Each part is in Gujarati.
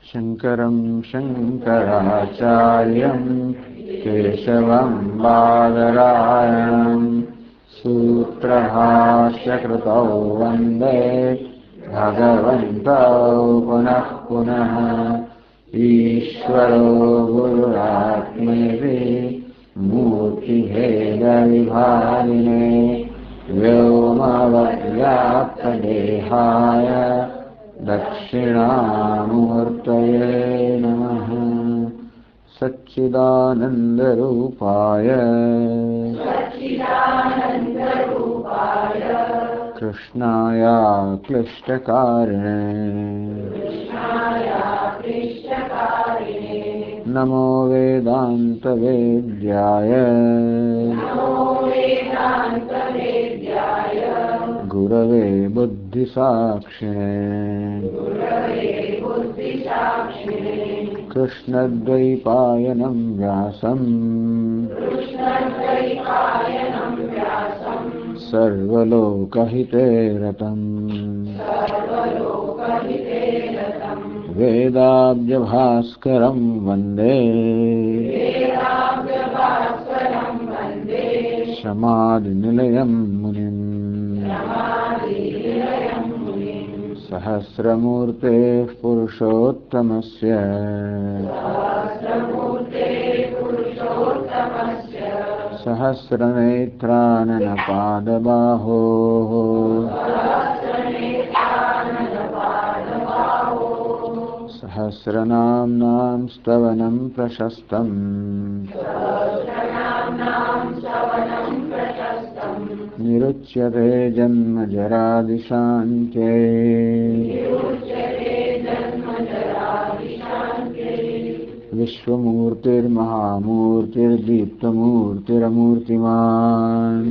शङ्करं शङ्कराचार्यं केशवं बादरायणं सूत्रभाष्यकृतौ वन्दे भगवन्तौ पुनः पुनः। ईश्वरो गुरुरात्मेति मूर्तिभेदविभागिने व्योमवद्व्याप्तदेहाय दक्षिणामूर्तये नमः। सच्चिदानन्दरूपाय कृष्णाय क्लिष्टकारिणे नमो वेदान्तवेद्याय गुरवे बुद्धिसाक्षिणे कृष्णद्वैपायनं व्यासम् सर्वलोकहिते रतम् वेदाब्जभास्करं वन्दे समाधिनिलयं मुनिम्। सहस्रमूर्तेः पुरुषोत्तमस्य सहस्रनेत्राननपादबाहोः सहस्रनाम्नां स्तवनं प्रशस्तम् निरुच्यते जन्मजरादिशान्त्ये विश्वमूर्तिर्महामूर्तिर्दीप्तमूर्तिरमूर्तिमान्।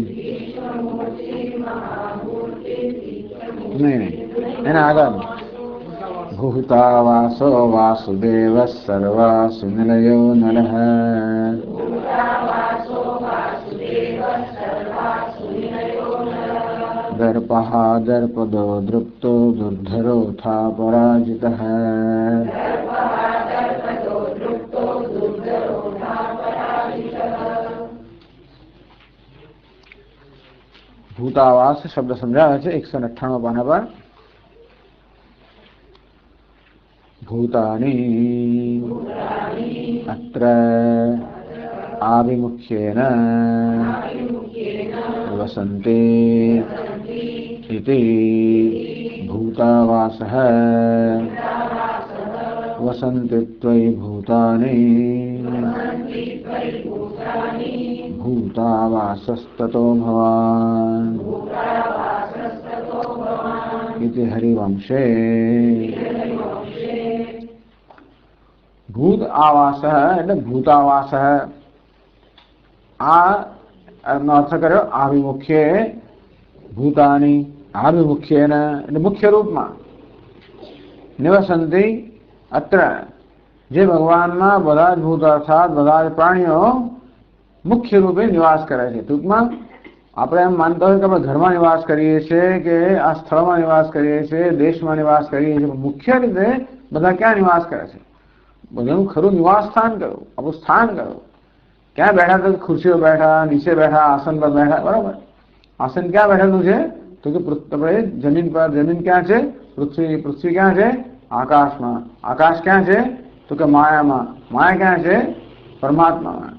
नहीं है आगा भूतावासो वासुदेवः सर्वासु निलयो नरः दर्पः दर्पदो दृप्तो दुर्धरोऽथा पराजितः भूतावास शब्द समझावे छे 198 पाना पर। भूतानि अत्र आभिमुख्येन वसन्ति इति भूतावासः वसन्ति त्वयि भूतानि भूतावासस्ततो भवान् इति हरिवंशे। भूत आवासः એટલે ભૂતાવાસः આ અર્થ કર્યો આભિમુખ્યે ભૂતાની આભિમુખ્યેન એટલે મુખ્ય રૂપમાં નિવસંતિ અત્ર જે ભગવાનના બધા જ ભૂત અર્થાત બધા જ પ્રાણીઓ મુખ્ય રૂપે નિવાસ કરે છે। ટૂંકમાં આપણે એમ માનતા હોય કે આપણે ઘરમાં નિવાસ કરીએ છીએ કે આ સ્થળમાં નિવાસ કરીએ છીએ દેશમાં નિવાસ કરીએ છીએ મુખ્ય રીતે બધા ક્યાં નિવાસ કરે છે બધાનું ખરું નિવાસ સ્થાન કરો આપણું સ્થાન કરો। ક્યાં બેઠા તો ખુરશીઓ બેઠા નીચે બેઠા આસન પર બેઠા બરાબર। આસન ક્યાં બેઠેલું છે તો કે આપણે જમીન પર જમીન ક્યાં છે પૃથ્વી પૃથ્વી ક્યાં છે આકાશમાં આકાશ ક્યાં છે તો કે માયામાં માયા ક્યાં છે પરમાત્મામાં।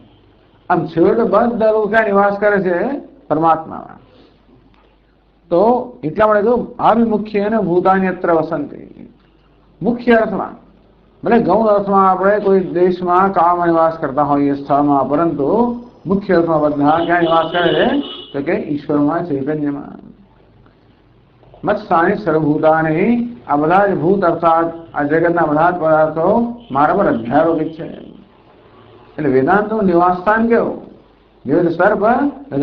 આમ છેવટે બધા લોકો ક્યાં નિવાસ કરે છે પરમાત્મામાં। તો એટલા માટે કહ્યું આભિમુખ્યેન ભૂતાની અત્ર વસંતિ મુખ્ય અર્થમાં ભલે ગૌણ અર્થમાં આપણે કોઈ દેશમાં કાળમાં નિવાસ કરતા હોઈએ સ્થળમાં પરંતુ મુખ્ય અર્થમાં બધા ક્યાં નિવાસ કરે છે તો કે ઈશ્વરમાં ચૈતન્યમાં। મત્સ્થાની સર્વભૂતાની આ બધા જ ભૂત અર્થાત આ જગતના બધા જ પદાર્થો મારા પર અધ્યારોપિત છે। એટલે વેદાંતનું નિવાસ સ્થાન કેવું જેવું સર્પ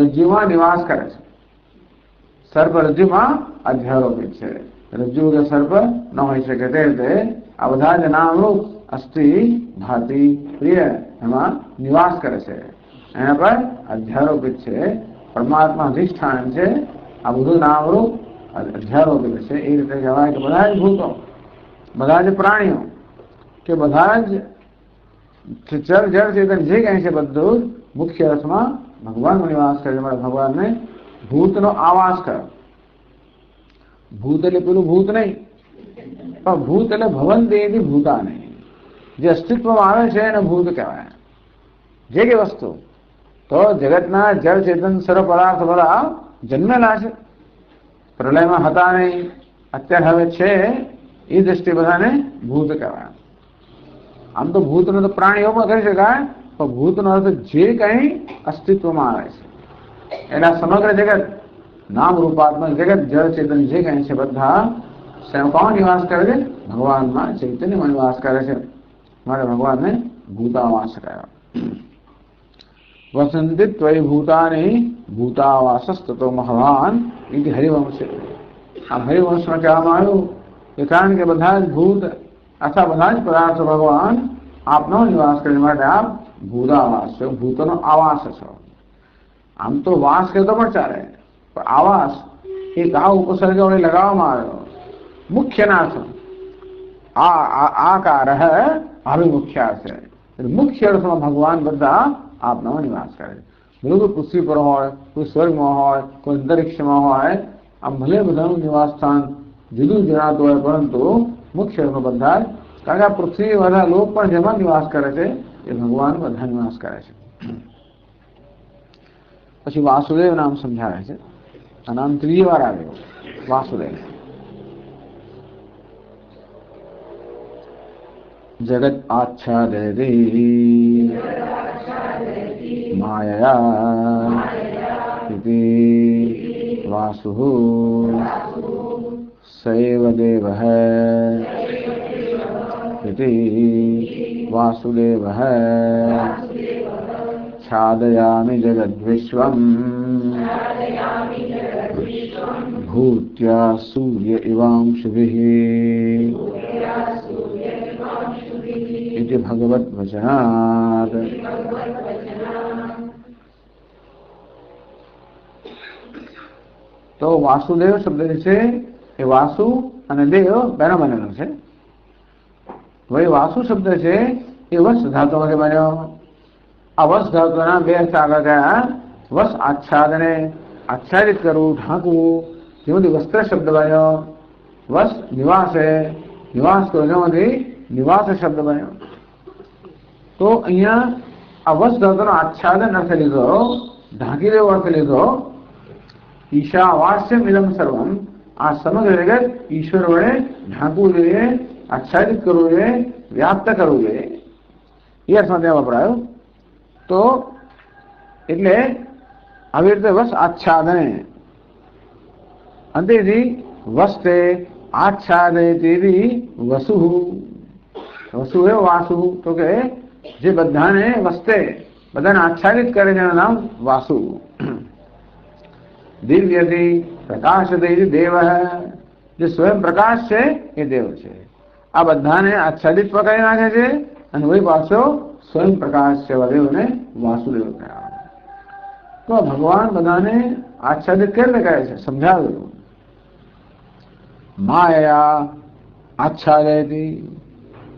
રજ્જુમાં નિવાસ કરે છે સર્પ રજ્જુમાં અધ્યારોપિત છે રજ્જુ કે સર્પ ન હોઈ શકે તે રીતે આ બધા જ નામરૂપ અસ્થિ ભાતિ પ્રિય એમાં નિવાસ કરે છે એના પર અધ્યારોપિત છે પરમાત્મા અધિષ્ઠાન છે આ બધું નામરૂપ અધ્યારોપિત છે। એ રીતે કહેવાય કે બધા જ ભૂતો બધા જ પ્રાણીઓ કે બધા જ ચર જળ ચેતન જે કંઈ છે બધું જ મુખ્ય અર્થમાં ભગવાનનો નિવાસ કરે. ભગવાનને ભૂતનો આવાસ કર્યો. ભૂત એટલે પેલું ભૂત નહીં, પણ ભૂત એટલે ભવંતી ભૂતા નહીં. જે અસ્તિત્વમાં આવે છે એને ભૂત કહેવાય. જે કે વસ્તુ તો જગતના જળ ચેતન સર્વ પદાર્થ બધા જન્મેલા છે, પ્રલયમાં હતા નહીં, અત્યારે હવે છે, એ દ્રષ્ટિએ બધાને ભૂત કહેવાય. આમ તો ભૂતનો તો પ્રાણીઓમાં કરી શકાય, પણ ભૂતનો અર્થ જે કંઈ અસ્તિત્વમાં આવે છે એના સમગ્ર જગત નામ રૂપાત્મક જગત જળ ચેતન જે કંઈ છે બધા કોણ નિવાસ કરે છે? ભગવાનમાં ચૈતન્યમાં નિવાસ કરે છે. માટે ભગવાનને ભૂતાવાસ કહેવાય. વસંતિ ત્વયી ભૂતાની ભૂતાવાસસ્તતો ભગવાન એ હરિવંશ છે. આ હરિવંશમાં કહેવામાં આવ્યું કે કારણ કે બધા જ ભૂત અથવા બધા જ પદાર્થો ભગવાન આપનો નિવાસ કરે માટે આપ ભૂતાવાસ છો, ભૂતોનો આવાસ છો. આમ તો વાસ કહેતો પણ ચાલે, પણ આવાસ એક આ ઉપસર્ગ વડે લગાવવામાં આવ્યો મુખ્યના અર્થ. આકાર અભિમુખ્ય અર્થ છે. મુખ્ય અર્થમાં ભગવાન બધા આપનામાં નિવાસ કરે છે. ભલે કોઈ પૃથ્વી પર હોય, કોઈ સ્વર્ગમાં હોય, કોઈ અંતરિક્ષમાં હોય, આમ ભલે બધાનું નિવાસ સ્થાન જુદું જણાતું હોય, પરંતુ મુખ્ય અર્થમાં બધા જ, કારણ કે આ પૃથ્વી બધા લોક પણ જેમાં નિવાસ કરે છે એ ભગવાન બધા નિવાસ કરે છે. પછી વાસુદેવ નામ સમજાવે છે. આ નામ ત્રીજી વાર આવ્યું વાસુદેવ. જગત આચ્છાદયતિ માયયા ઇતિ વાસુઃ સૈવ દેવઃ ઇતિ વાસુદેવઃ છાદયામિ જગદ્વિશ્વં ભૂત્યા સૂર્ય ઇવાંશુભિઃ इति भगवत वचनात्. તો વાસુદેવ શબ્દ છે એ વાસુ અને દેવ બેનો બનેલો છે. વળી વાસુ શબ્દ છે એ વસ ધાતુમાંથી બન્યો. આ વસ ધાતુના બે અર્થ આગળ ગયા. વસ આચ્છાદને આચ્છાદિત કરવું, ઢાંકવું, જેમાંથી વસ્ત્ર શબ્દ બન્યો. વસ નિવાસે નિવાસ કરો, જેમાંથી નિવાસ શબ્દ બન્યો. તો અહીંયા આ વસ ધાતુનો આચ્છાદન અર્થ લીધો, ઢાંકી દેવો અર્થ લીધો. ઈશાવાસ્યમ ઇદમ સર્વમ, આ સમગ્ર જગત ઈશ્વર વડે ઢાંકવું જોઈએ, આચ્છાદિત કરવું જોઈએ, વ્યાપ્ત કરવું જોઈએ, એ અર્થમાં ત્યાં વપરાયો. તો એટલે આવી રીતે વસ આચ્છાદને અંતેથી વસ્તે આચ્છાદયતી વસુ. વસુ એ વાસુ, તો કે જે બધાને વસ્તે બધાને આચ્છાદિત કરે છે એનું નામ વાસુ. દિવ્યથી પ્રકાશથી દેવ, જે સ્વયં પ્રકાશ છે એ દેવ છે. આ બધાને આચ્છાદિત પકડી નાખે છે અને વહી પાછો સ્વયં પ્રકાશ છે દેવને વાસુદેવ કહેવાય. તો ભગવાન બધાને આચ્છાદિત કેવી કરે છે સમજાવ્યું. માયા આચ્છાદયતી,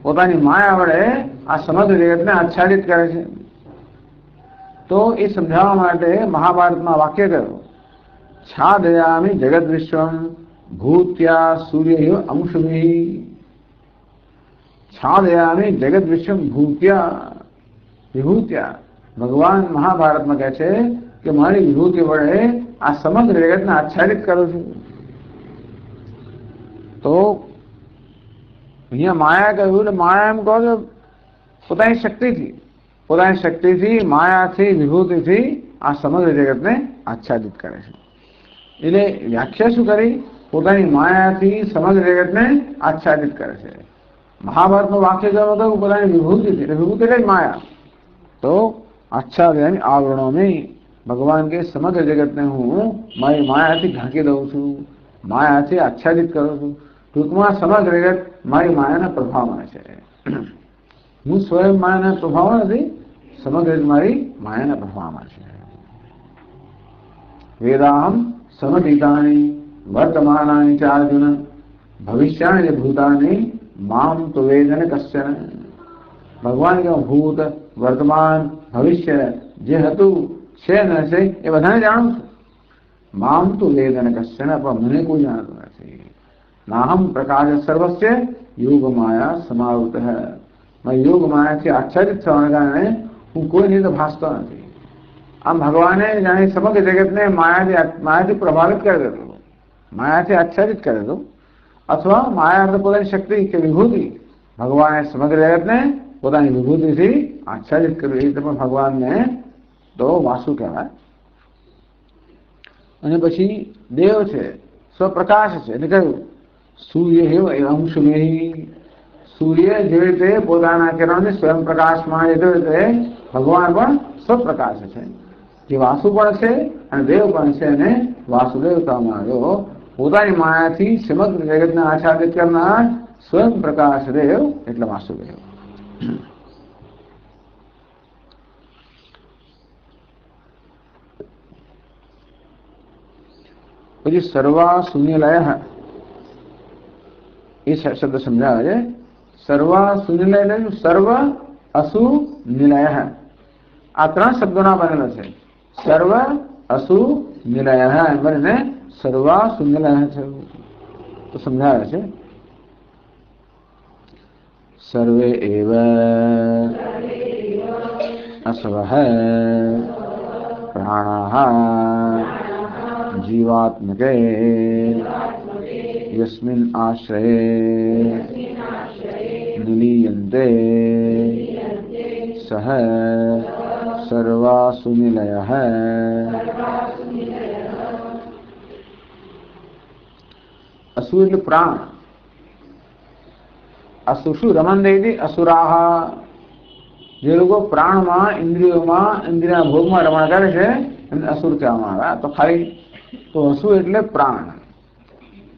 પોતાની માયા વડે આ સમગ્ર જગતને આચ્છાદિત કરે છે. તો એ સમજાવવા માટે મહાભારતમાં વાક્ય કહ્યું, છાદયામિ જગત વિશ્વમ ભૂત્યા સૂર્ય અંશુભિઃ. છાદયામિ જગત વિશ્વમ ભૂત્યા વિભૂત્યા. ભગવાન મહાભારતમાં કહે છે કે મારી વિભૂતિ વડે આ સમગ્ર જગતને આચ્છાદિત કરું છું. તો અહીંયા માયા કહ્યું એટલે માયા એમ કહો છો પોતાની શક્તિથી માયાથી વિભૂતિથી આ સમગ્ર જગતને આચ્છાદિત કરે છે. એટલે વ્યાખ્યા શું કરી? પોતાની માયાથી સમગ્ર જગતને આચ્છાદિત કરે છે. મહાભારતનું વાક્ય કહ્યું હતું પોતાની વિભૂતિથી, એટલે વિભૂતિ એટલે માયા. તો આચ્છાદયામિ આવરણોમિ, ભગવાન કે સમગ્ર જગતને હું મારી માયાથી ઢાંકી દઉં છું, માયાથી આચ્છાદિત કરું છું. ટૂંકમાં સમગ્ર જગત મારી માયાના પ્રભાવમાં છે. હું સ્વયં માયાના પ્રભાવમાં નથી, સમગ્ર જગત મારી માયાના પ્રભાવમાં છે. વેદાહમ સમતીતાની વર્તમાનાની ચ અર્જુન ભવિષ્યાની ભૂતાની माम तो वेद न कश्चन भगवान के भूत वर्तमान भविष्य जे હતું છે ને છે એ બધાને જાણું છું. મામ તો વેદ ન કશ્ચન પણ મને કોઈ જાણતું નથી. નાહમ પ્રકાશ સર્વસ્ય યોગ માયા સમાવૃત मैं योग माया થી આચ્છાદિત થવાને કારણે હું કોઈ રીતે ભાસતો નથી. આમ ભગવાને જાણે સમગ્ર જગતને માયાથી પ્રભાવિત કરી દીધું, માયાથી આચ્છાદિત કરી દીધું, અથવા માયા પોતાની શક્તિ કે વિભૂતિ ભગવાને સમગ્ર જગતને પોતાની વિભૂતિથી આચ્છાદિત કર્યું. એ રીતે પણ ભગવાનને તો વાસુ કહેવાય. અને પછી દેવ છે, સ્વપ્રકાશ છે. એટલે કહ્યું સૂર્ય અંશુમેહી, સૂર્ય જેવી રીતે પોતાના કિરણને સ્વયં પ્રકાશમાં જેવી રીતે ભગવાન પણ સ્વપ્રકાશ છે. જે વાસુ પણ છે અને દેવ પણ છે. અને વાસુદેવતામાં આવ્યો પોતાની માયાથી સમગ્ર જગતને આચ્છાદિત કરનાર સ્વયં પ્રકાશ દેવ એટલે વાસુદેવ. પછી સર્વા શૂન્યલય એ શબ્દ સમજાવે છે. સર્વા શૂન્યલય એટલે સર્વ અસુ નિલય. આ ત્રણ શબ્દોના બનેલા છે. સર્વ અસુ નિલય એમ કરીને સર્વા શૂન્યલય છે તો સમજાવે છે. સર્વે એવ અસવઃ પ્રાણાઃ જીવાત્મકે यस्मिन् आश्रये निलीयन्ते सः सर्वासु निलयः. असु એટલે પ્રાણ. असुषु रमन्ते असुराः. જે લોકો પ્રાણમાં ઇન્દ્રિયોમાં ઇન્દ્રિયના ભોગમાં રમણ કરે છે એમને અસુર કહેવામાં આવે. તો ખાલી તો અસુ એટલે પ્રાણ.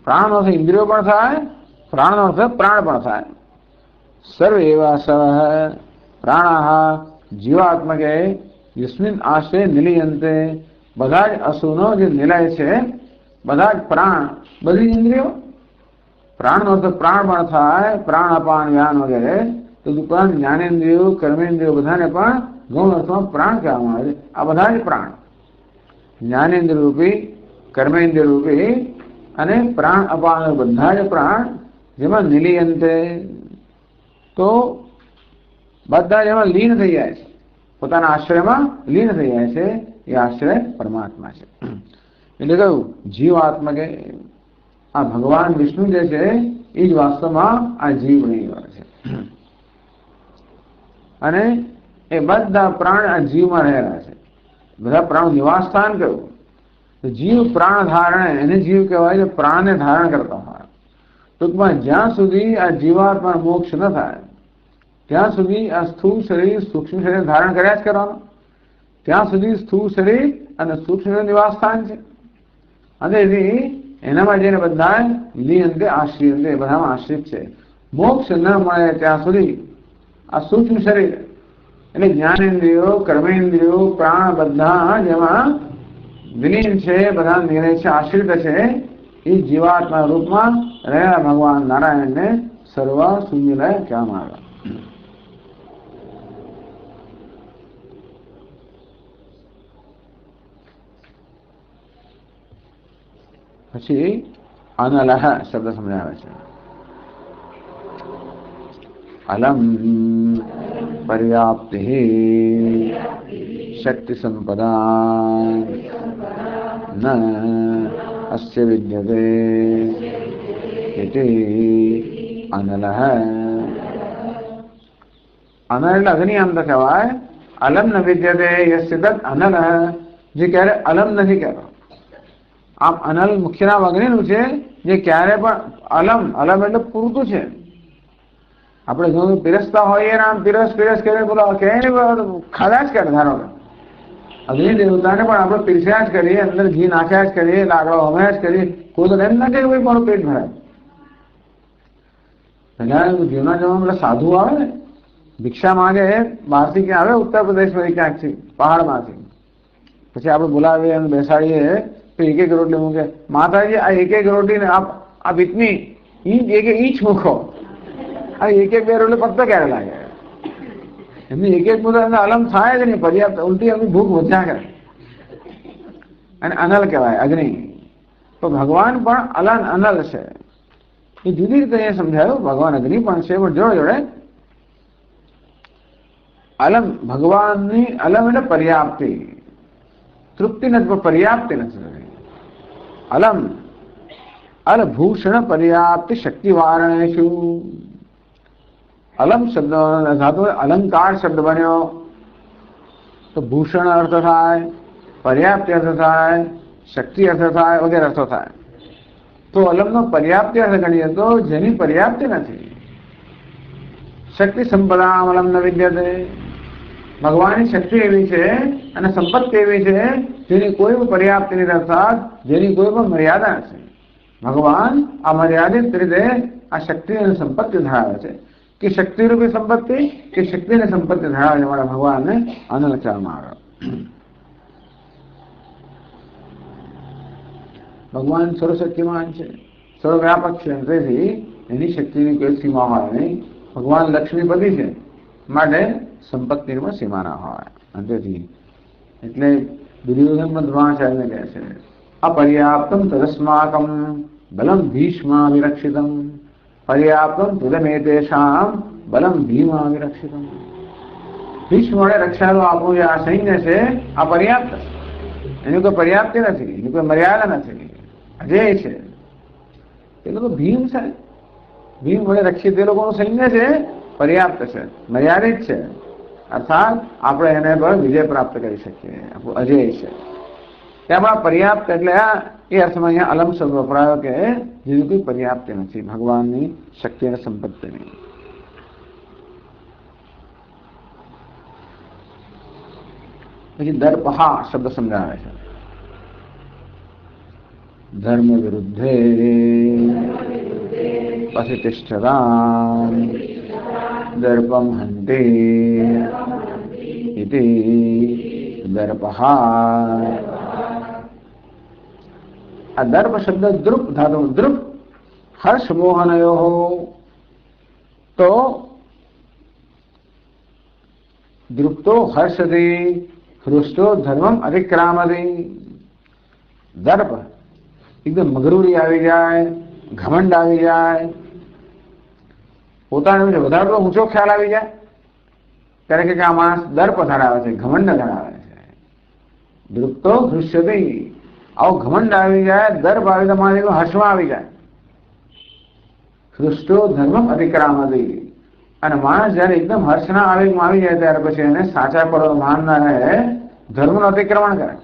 પ્રાણ અર્થ ઇન્દ્રિયો પણ થાય, પ્રાણ અર્થ પ્રાણ પણ થાય. સર્વે એવા સવ પ્રાણાઃ જીવાત્મકે યસ્મિન આશ્રય નિલીયંતે. બધા જ અસુનો જે નિલય છે, બધા જ પ્રાણ, બધી ઇન્દ્રિયો. પ્રાણનો અર્થ પ્રાણ પણ થાય, પ્રાણ અપાન વ્યાન વગેરે. તો ઉપરાંત જ્ઞાનેન્દ્રિયો કર્મેન્દ્રિયો બધાને પણ ગૌણ અર્થમાં પ્રાણ કહેવામાં આવે છે. આ બધા જ પ્રાણ જ્ઞાનેન્દ્ર રૂપી, કર્મેન્દ્ર રૂપી અને પ્રાણ અપાન બધા જ પ્રાણ જેમાં નિલીયંતે તો બધા જ એમાં લીન થઈ જાય છે, પોતાના આશ્રયમાં લીન થઈ જાય છે. એ આશ્રય પરમાત્મા છે. એટલે કહ્યું જીવાત્મકે આ ભગવાન વિષ્ણુ જે છે એ જ વાસ્તવમાં આ જીવની છે. અને એ બધા પ્રાણ આ જીવમાં રહેલા છે. બધા પ્રાણ નિવાસ સ્થાન કહ્યું. જીવ પ્રાણ ધારણે એને જીવ કહેવાય છે, પ્રાણને ધારણ કરતા હોય. ટૂંકમાં જ્યાં સુધી આ જીવાત્મા મોક્ષ ન થાય ત્યાં સુધી આ સ્થૂળ શરીર સૂક્ષ્મ શરીર ધારણ કર્યા જ કરવાનું. ત્યાં સુધી સ્થૂળ શરીર અને સૂક્ષ્મ શરીર નિવાસ સ્થાન છે. અને એનામાં જઈને બધા લીયંતે આશ્રિયંતે બધામાં આશ્રિત છે. મોક્ષ ન મળે ત્યાં સુધી આ સૂક્ષ્મ શરીર એટલે જ્ઞાનેન્દ્રિયો કર્મેન્દ્રિયો પ્રાણ બધા જેમાં વિલીન છે, બધા નિર્ણય છે, આશ્રિત છે. એ જીવાત્મા રૂપમાં રહેલા ભગવાન નારાયણને સર્વ શૂન્યલય કહેવામાં આવે. પછી અનલહ શબ્દ સમજાવે છે. અલમ પર્યાપ્તિ શક્તિ સંપદા ન અસ્ય વિદ્યતે ઇતિ અનલહ. અનલ એટલે અગ્નિ અંત કહેવાય. અલમ ન વિદ્યતે યસ્ય તદ અનલ. જે ક્યારે અલમ નથી કહેતો. આમ અનલ મુખ્ય નામ અગ્નિનું છે જે ક્યારે પણ અલમ એટલે પૂરતું છે. આપણે જો પીરસતા હોઈએ ને આમ પીરસ કરીને બોલો ક્યાંય ખાધા જ કરે. ધારો અગ્નિ દેવતાને પણ આપણે પીરસ્યા જ કરીએ, અંદર ઘી નાખ્યા જ કરીએ, લાકડો હમ્યા જ કરીએ. કોઈ તો એમ ના કે ભાઈ મારું પેટ ભરાય. પહેલા જૂના જમાનામાં પેલા સાધુ આવે ને ભિક્ષા માંગે બહારથી ક્યાં આવે, ઉત્તર પ્રદેશમાંથી ક્યાંકથી પહાડમાંથી. પછી આપણે બોલાવીએ અને બેસાડીએ તો એક એક રોટલી મૂકે. માતાજી આ એક એક રોટલી ને આપ ઇતની એક ઈંચ મૂકો. આ એક એક બે રોટલે પત્તો ક્યારે લાગે? એમની એક એક મુદ્દા અલમ થાય જ નહીં, પર્યાપ્ત. ઉલટી એમની ભૂખ વધ્યા કરે અને અનલ કહેવાય, અગ્નિ. તો ભગવાન પણ અલન અનલ છે. એ જુદી રીતે અહીંયા સમજાયું. ભગવાન અગ્નિ પણ છે, પણ જોડે જોડે અલમ, ભગવાનની અલમ એટલે પર્યાપ્તિ. તૃપ્તિ નથી, પણ પર્યાપ્તિ નથી. અલમ અલભૂષણ પર્યાપ્તિ શક્તિ વારણેશુ. અલમ શબ્દ ધાતુ અલંકાર શબ્દ બન્યો તો ભૂષણ અર્થ થાય, પર્યાપ્તિ અર્થ થાય, શક્તિ અર્થ થાય, વગેરે અર્થો થાય. તો અલમનો પર્યાપ્તિ અર્થ ગણીએ તો જેની પર્યાપ્તિ નથી. શક્તિ સંપદા અલમ ન વિદ્યતે. ભગવાનની શક્તિ એવી છે અને સંપત્તિ એવી છે જેની કોઈ પણ પર્યાપ્તિ નથી, અર્થાત જેની કોઈ પણ મર્યાદા નથી. ભગવાન અમર્યાદિત રીતે આ શક્તિ અને સંપત્તિ ધરાવે છે. કે શક્તિરૂપી સંપત્તિ કે શક્તિને સંપત્તિ ધરાવે વાળા ભગવાનને અનલ કહેવામાં આવે. ભગવાન સર્વશક્તિમાન છે, સર્વવ્યાપક છે, તેથી એની શક્તિની કોઈ સીમા હોય નહીં. ભગવાન લક્ષ્મીપતિ છે માટે સંપત્તિમાં સીમા ના હોય. તેથી એટલે દુર્યોધન દ્રોણાચાર્યને કહે છે અપર્યાપ્તમ તદસ્માકમ બલમ ભીષ્મા વિરક્ષિતમ પર્યાપ્તમ તુદમેતેષામ બલમ ભીમા વિરક્ષિતમ. ભીષ્મને રક્ષાનું આપવું જે આ સૈન્ય છે આ પર્યાપ્ત છે. એની કોઈ પર્યાપ્તિ નથી, એની કોઈ મર્યાદા નથી, અજય છે. એ લોકો ભીમ છે, ભીમ વડે રક્ષિત એ લોકોનું સૈન્ય છે, પર્યાપ્ત છે, મર્યાદિત છે. અર્થાત આપણે એને પર વિજય પ્રાપ્ત કરી શકીએ, અજય છે. તેમાં પર્યાપ્ત એટલે એ અર્થમાં અહીંયા અલમ શબ્દ વપરાયો કે જેની કોઈ પર્યાપ્તિ નથી ભગવાનની શક્તિ અને સંપત્તિની. પછી દર્પહા શબ્દ સમજાવે છે. ધર્મ વિરુદ્ધે પસિતિષ્ઠતામ દર્પમ હંતે ઇતિ દર્પહા. આ દર્પ શબ્દ દ્રુપ ધાતુ, દ્રુપ હર્ષ મોહનયો. તો દ્રુપ્તો હર્ષથી, હૃષ્ટો ધર્મમ અતિક્રામતી. દર્પ એકદમ મગરૂરી આવી જાય, ઘમંડ આવી જાય, પોતાનો વધારે ઊંચો ખ્યાલ આવી જાય ત્યારે કે આ માણસ દર્પ ધરાવે છે, ઘમંડ ધરાવે છે. દ્રુપ્તો હૃષ્યતી, આવો ઘમંડ આવી જાય, દર્પ આવી જાય, માણસ હર્ષમાં આવી જાય. હૃષ્ટો ધર્મમ અતિક્રામતી. અને માણસ જયારે એકદમ હર્ષના આવેગમાં આવી જાય ત્યારે પછી એને સાચા પર માન ના રહે, ધર્મનું અતિક્રમણ કરે.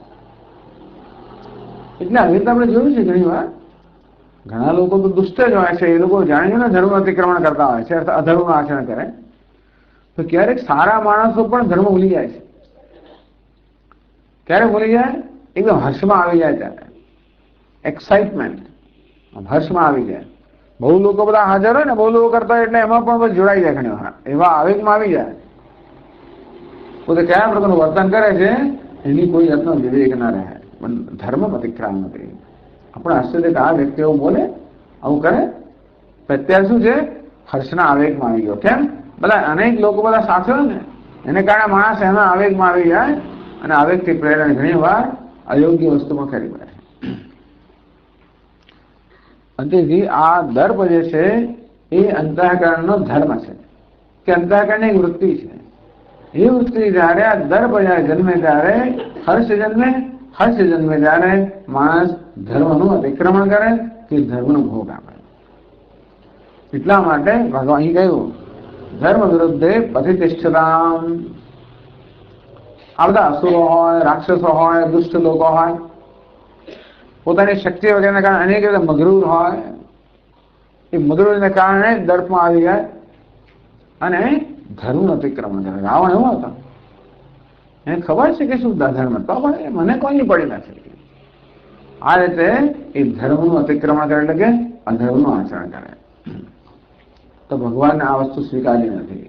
એટલે આવી રીતે આપણે જોયું છે ઘણી વાર ઘણા લોકો તો દુષ્ટ જ હોય છે, એ લોકો જાણીને ધર્મનું અતિક્રમણ કરતા હોય છે, અધર્મનું આચરણ કરે. તો ક્યારેક સારા માણસો પણ ધર્મ ભૂલી જાય છે. ક્યારે ભૂલી જાય? એકદમ હર્ષમાં આવી જાય ત્યારે, એક્સાઇટમેન્ટ, હર્ષમાં આવી જાય. બહુ લોકો બધા હાજર હોય ને, બહુ લોકો કરતા હોય એટલે એમાં પણ જોડાઈ જાય ઘણી વાર, એવા આવેગમાં આવી જાય. પોતે કયા પ્રકારનું વર્તન કરે છે એની કોઈ જાતનો વિવેક ના રહે. પણ ધર્મ અતિક્રમ નથી. આપણે આશ્ચર્ય કે આ વ્યક્તિ એવું બોલે, આવું કરે. અત્યારે શું છે? હર્ષના આવેગમાં આવી ગયો. કેમ? બધા અનેક લોકો બધા સાથે હોય ને એને કારણે માણસ એના આવેગમાં આવી જાય અને આવેગથી પ્રેરણા ઘણી વાર અયોગ્ય વસ્તુમાં કરી પડે. તેથી આ દર્પ જે છે એ અંતઃકરણનો ધર્મ છે કે અંતઃકરણની એક વૃત્તિ છે. એ વૃત્તિ જયારે આ દર્પ જયારે જન્મે ત્યારે હર્ષ જન્મે, હર્ષ જન્મે ત્યારે માણસ ધર્મનું અતિક્રમણ કરે કે ધર્મનો ભોગ આપે. એટલા માટે ભગવાન અહીં કહ્યું ધર્મ વિરુદ્ધે પતિતિષ્ઠતામ. આ બધા અસુરો હોય, રાક્ષસો હોય, દુષ્ટ લોકો હોય, પોતાની શક્તિ વગેરેના કારણે અનેક રીતે મગરૂર હોય. એ મગરૂરને કારણે દર્પમાં આવી જાય અને ધર્મનું અતિક્રમણ કરે. રાવણ એવો હતો, એને ખબર છે કે શું ધર્મ, તો પણ મને કોઈની પડી નથી. આ રીતે એ ધર્મનું અતિક્રમણ કરે એટલે કે અધર્મનું આચરણ કરે. તો ભગવાનને આ વસ્તુ સ્વીકારી નથી.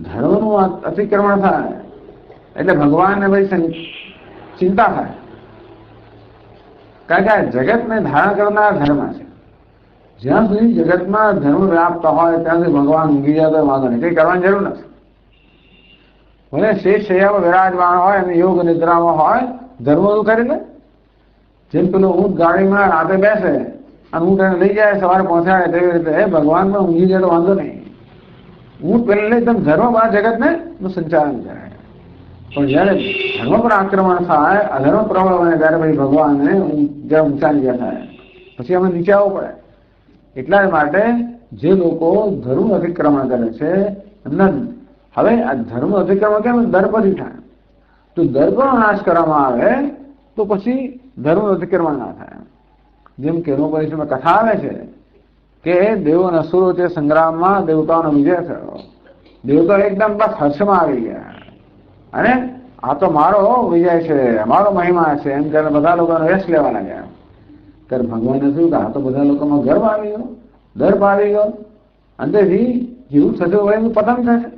ધર્મનું અતિક્રમણ થાય એટલે ભગવાનને ભાઈ ચિંતા થાય. કારણ કે આ જગતને ધારણ કરનાર ધર્મ છે. જ્યાં સુધી જગતમાં ધર્મ વ્યાપ્ત હોય ત્યાં સુધી ભગવાન ઊંઘી જાય તો વાંધો નહીં, કંઈ કરવાની જરૂર નથી. ભલે શેષ શૈયામાં વિરાજમાન હોય અને યોગ નિદ્રામાં હોય, ધર્મ શું કરી લે? જેમ પેલો ઊંટ ગાડીમાં રાતે બેસે અને ઊંટ એને લઈ જાય, સવારે પહોંચાડે, તેવી રીતે ભગવાનમાં ઊંઘી જાય તો વાંધો નહીં. ઊંટ પેલા લઈ તમે ધર્મ બહાર જગતને સંચાલન કરે. પણ જયારે ધર્મ પર આક્રમણ થાય, અધર્મ પ્રબળ બને, ત્યારે પછી ભગવાનને જ્યાં ઊંચા નીચા થાય, પછી અમે નીચે આવવું પડે. એટલા જ માટે જે લોકો ધર્મ અતિક્રમણ કરે છે એમના, હવે આ ધર્મ અતિક્રમણ કેમ? દર્પથી થાય. તો દર્પનો નાશ કરવામાં આવે તો પછી ધર્મ અતિક્રમણ ના થાય. જેમ કેનોપનિષદમાં કથા આવે છે કે દેવો અને અસુરો છે સંગ્રામમાં દેવતાઓનો વિજય થયો. દેવતાઓ એકદમ બસ હર્ષમાં આવી ગયા અને આ તો મારો વિજય છે, મારો મહિમા છે એમ કરીને બધા લોકોનો યશ લેવા લાગ્યા. ત્યારે ભગવાને શું કે આ તો બધા લોકોમાં ગર્વ આવી ગયો, દર્પ આવી ગયો, અંતેથી જેવું થતું હોય એનું પતન થશે.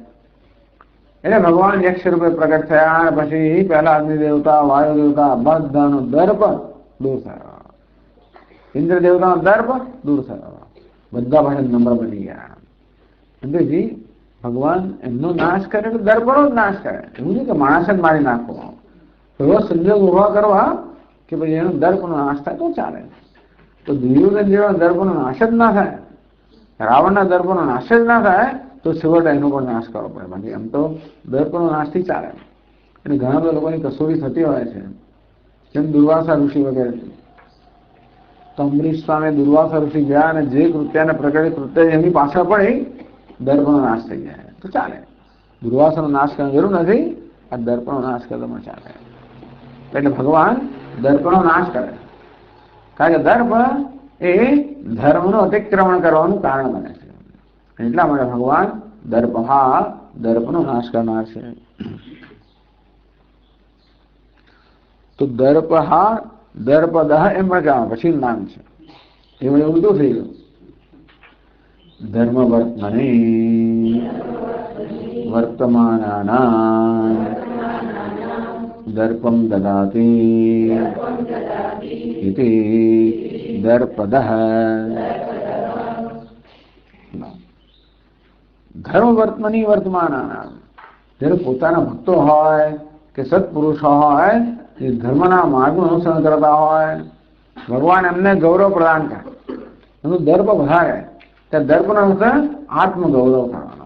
એટલે ભગવાન યક્ષ રૂપે પ્રગટ થયા અને પછી પહેલા અગ્નિ દેવતા, વાયુ દેવતા બધાનો દર્પ દૂર થયો. ઇન્દ્ર દેવતાનો દર્પ દૂર થયો, બધા પાસે નમ્ર બની ગયા. અંતેથી ભગવાન એમનો નાશ કરે એટલે દર્પનો જ નાશ કરે. એવું નહીં કે માણસ જ મારી નાખવો. એવો સંજોગ ઉભા કરવા કે ભાઈ એનો દર્પનો નાશ થાય તો ચાલે. તો દુર્યોધન જેવા દર્પનો નાશ જ ના થાય, રાવણના દર્પનો નાશ જ ના થાય, તો છેવટે એનો પણ નાશ કરવો પડે. બાકી એમ તો દર્પનો નાશથી ચાલે. એટલે ઘણા બધા લોકોની કસોરી થતી હોય છે, જેમ દુર્વાસા ઋષિ વગેરે. તો અમરીશ સ્વામી દુર્વાસા ઋષિ ગયા અને જે કૃત્યને પ્રગટ કૃત્ય એમની પાછળ પડી, દર્પનો નાશ થઈ જાય તો ચાલે. દુર્વાસાનો નાશ કરવાની જરૂર નથી, આ દર્પનો નાશ કરવામાં ચાલે. એટલે ભગવાન દર્પનો નાશ કરે, કારણ કે દર્પ એ ધર્મનું અતિક્રમણ કરવાનું કારણ બને છે. એટલા માટે ભગવાન દર્પનો નાશ કરનાર છે. તો દર્પદહ એમ પણ કહેવાય, પછી નામ છે. એમાં ઉલટું થઈ ગયું. ધર્મ વર્તમને વર્તમાનાનાં દર્પમ દદાતિ ઇતિ દર્પદઃ. ધર્મ વર્તમાની વર્તમાનાનાં, જ્યારે પોતાના ભક્તો હોય કે સત્પુરુષો હોય, એ ધર્મના માર્ગનું અનુસરણ કરતા હોય, ભગવાન એમને ગૌરવ પ્રદાન કરે, એનું દર્પ વધારે. ત્યાં દર્પનો અર્થ આત્મગૌરવ કરવાનો,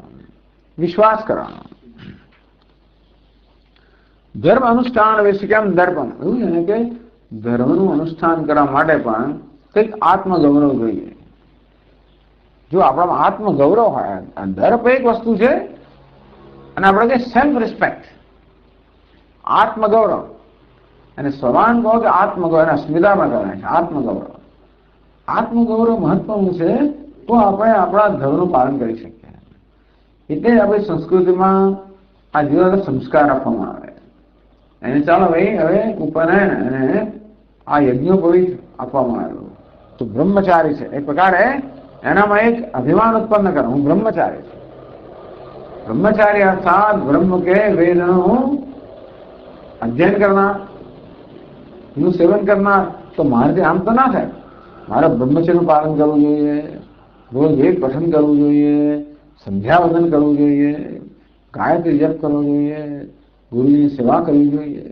વિશ્વાસ કરવાનો. ધર્મ અનુષ્ઠાન વિશે કેમ દર્પણ? એવું છે ને કે ધર્મનું અનુષ્ઠાન કરવા માટે પણ કંઈક આત્મગૌરવ જોઈએ. જો આપણામાં આત્મગૌરવ હોય, દર્પ એક વસ્તુ છે અને આપણે કે સેલ્ફ રિસ્પેક્ટ, આત્મગૌરવ. અને સ્વમાન કહો કે આત્મગૌરવ, એના સ્મિતામાં કહેવાય છે આત્મગૌરવ. આત્મગૌરવ મહત્વનું છે તો આપણે આપણા ધર્મનું પાલન કરી શકીએ. એટલે જ આપણી સંસ્કૃતિમાં આ જીવન સંસ્કાર આપવામાં આવે. એને ચાલો ભાઈ હવે ઉપનયન અને આ યજ્ઞોપવિત આપવામાં આવ્યું. તો બ્રહ્મચારી છે એક પ્રકારે એનામાં એક અભિમાન ઉત્પન્ન કરે, હું બ્રહ્મચારી છું. બ્રહ્મચારી અર્થાત બ્રહ્મ કે વેદનું અધ્યયન કરનાર, એનું સેવન કરનાર. તો મારાથી આમ તો ના થાય. મારે બ્રહ્મચર્યનું પાલન કરવું જોઈએ, રોજ વેદ પઠન કરવું જોઈએ, સંધ્યાવંદન કરવું જોઈએ, ગાયત્રી જપ કરવો જોઈએ, ગુરુની સેવા કરવી જોઈએ.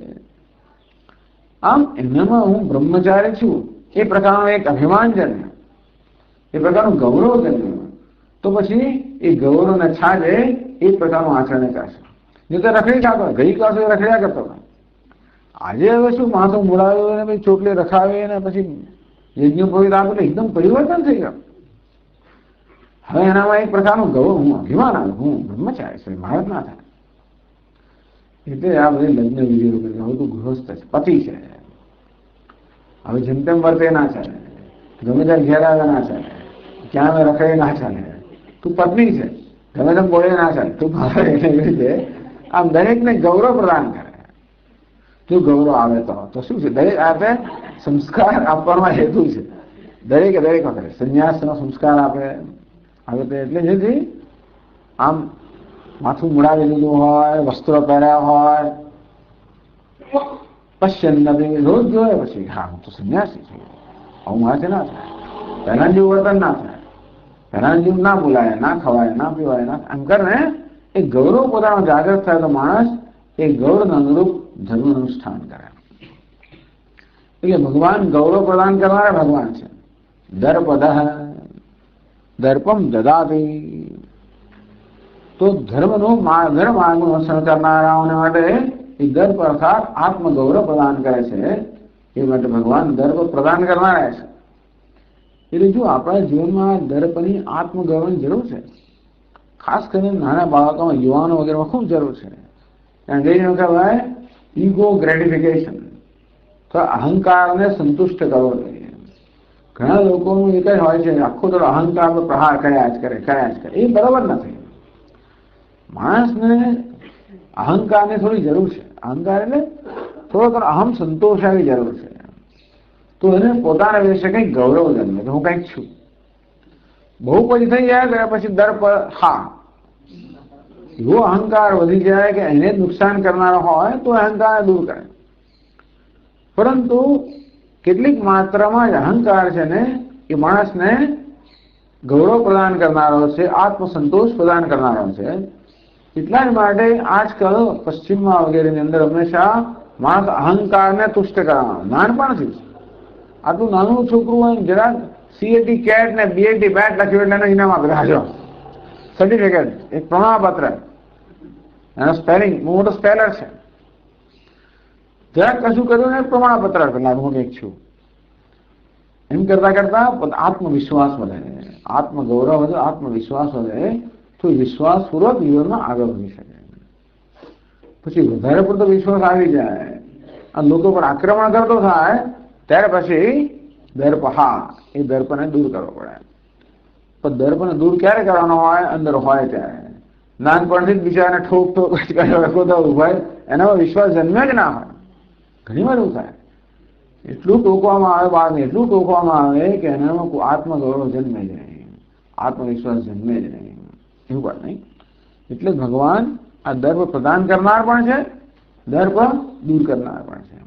આમ એનામાં હું બ્રહ્મચારી છું એ પ્રકારનો એક અભિમાન જન્મ, એ પ્રકારનું ગૌરવ જન્મ. તો પછી એ ગૌરવને છાજે એ પ્રકારનું આચરણ કરશે. નહીં તો રખડી ખાતો, ગઈકાલ સુધી રખડ્યા કરતો. આજે હવે શું માથું મુડાવ્યું ને પછી ચોટલી રખાવી ને પછી યજ્ઞોપવિત આપે તો એકદમ પરિવર્તન થઈ ગયું. હવે એનામાં એક પ્રકારનું ગૌરવ, હું અભિમાન આવે, હું બ્રહ્મચારી છું, મારે ના થાય. એટલે આ બધી લગ્ન વિધિઓ કરે. હવે તું ગૃહસ્થ છે, પતિ છે, હવે જેમ તેમ વર્તે ના ચાલે, ગમે ત્યાં ઘેર આવે ના ચાલે, ક્યાં રખડે ના ચાલે. તું પત્ની છે, ગમે તેમ બોલે ના ચાલે, તું ભાવે. એવી રીતે આમ દરેકને ગૌરવ પ્રદાન કરે. જો ગૌરવ આવે તો શું છે, દરેક આપે સંસ્કાર આપવામાં હેતુ છે. દરેક વખતે સંન્યાસનો સંસ્કાર આપે આવે તો, એટલે જેથી આમ માથું મુડાવી લીધું હોય, વસ્ત્રો પહેર્યા હોય, પશ્ચિમ નથી રોજ જોયે પછી હા હું તો સંન્યાસી છું, આવું મારાથી ના થાય, પહેલા જેવું વર્તન ના થાય. એના જીવ ના બોલાય, ના ખવાય, ના પીવાય, ના એમ કરીને એ ગૌરવ પોતાનો જાગૃત થાય તો માણસ એ ગૌરવ અનુરૂપ ધર્મ અનુષ્ઠાન કરે. એટલે ભગવાન ગૌરવ પ્રદાન કરનારા ભગવાન છે. દર્પદ દર્પમ દદાતી, તો ધર્મનું ધર્મ માર્ગનું અનુસરણ કરનારાઓને માટે એ દર્પ અર્થાત આત્મગૌરવ પ્રદાન કરે છે. એ માટે ભગવાન દર્પ પ્રદાન કરનારા છે. એટલે જો આપણા જીવનમાં દર્પની આત્મગૌરવની જરૂર છે. ખાસ કરીને નાના બાળકોમાં, યુવાનો વગેરેમાં ખૂબ જરૂર છે. અંગ્રેજીમાં કહેવાય ઈગો ગ્રેટિફિકેશન, તો અહંકારને સંતુષ્ટ કરવો જોઈએ. ઘણા લોકોનું એક જ હોય છે, આખો તો અહંકાર પર પ્રહાર કર્યા જ કરે. એ બરાબર નથી. માણસને અહંકારની થોડી જરૂર છે. અહંકાર એટલે થોડો અહમ સંતોષાવી જરૂર છે. તો એને પોતાના વિશે કંઈક ગૌરવ જન્મે કે હું કંઈક છું. બહુ પછી થઈ જાય ગયા પછી દર્પ, હા, એવો અહંકાર વધી જાય કે એને નુકસાન કરનારો હોય તો અહંકાર દૂર કરે. પરંતુ કેટલીક માત્રામાં જ અહંકાર છે ને એ માણસને ગૌરવ પ્રદાન કરનારો છે, આત્મસંતોષ પ્રદાન કરનારો છે. એટલા જ માટે આજકાલ પશ્ચિમમાં વગેરેની અંદર હંમેશા માણસ અહંકારને તુષ્ટ કરવાનો, નાનપણથી. આટલું નાનું છોકરું હોય, જરાક CAT કેટ ને BAT બેટ લખ્યું એટલે એને ઇનામ આપે, હાજો સર્ટિફિકેટ, એક પ્રમાણપત્ર. એનો સ્પેલિંગ, હું મોટો સ્પેલર છે. જરાક કશું કર્યું ને પ્રમાણપત્ર આપેલા, હું કંઈક છું. એમ કરતા કરતા આત્મવિશ્વાસ વધે, આત્મગૌરવ વધે, આત્મવિશ્વાસ વધે, તો વિશ્વાસપૂર્વક જીવનમાં આગળ વધી શકે. પછી વધારે પડતો વિશ્વાસ આવી જાય અને લોકો પર આક્રમણ કરતો થાય ત્યારે પછી દર્પ, હા, એ દર્પને દૂર કરવો પડે. પણ દર્પને દૂર ક્યારે કરવાનો હોય? અંદર હોય ત્યારે. નાનપણથી જ બિચારાને ઠોક હોય, એનામાં વિશ્વાસ જન્મે જ ના હોય. ઘણી વાર એવું થાય. એટલું ટોકવામાં આવે બાળને, એટલું ટોકવામાં આવે કે એનામાં આત્મગૌરવ જન્મે જ નહીં, આત્મવિશ્વાસ જન્મે જ નહીં. એવું પણ નહીં. એટલે ભગવાન આ દર્પ પ્રદાન કરનાર પણ છે, દર્પ દૂર કરનાર પણ છે.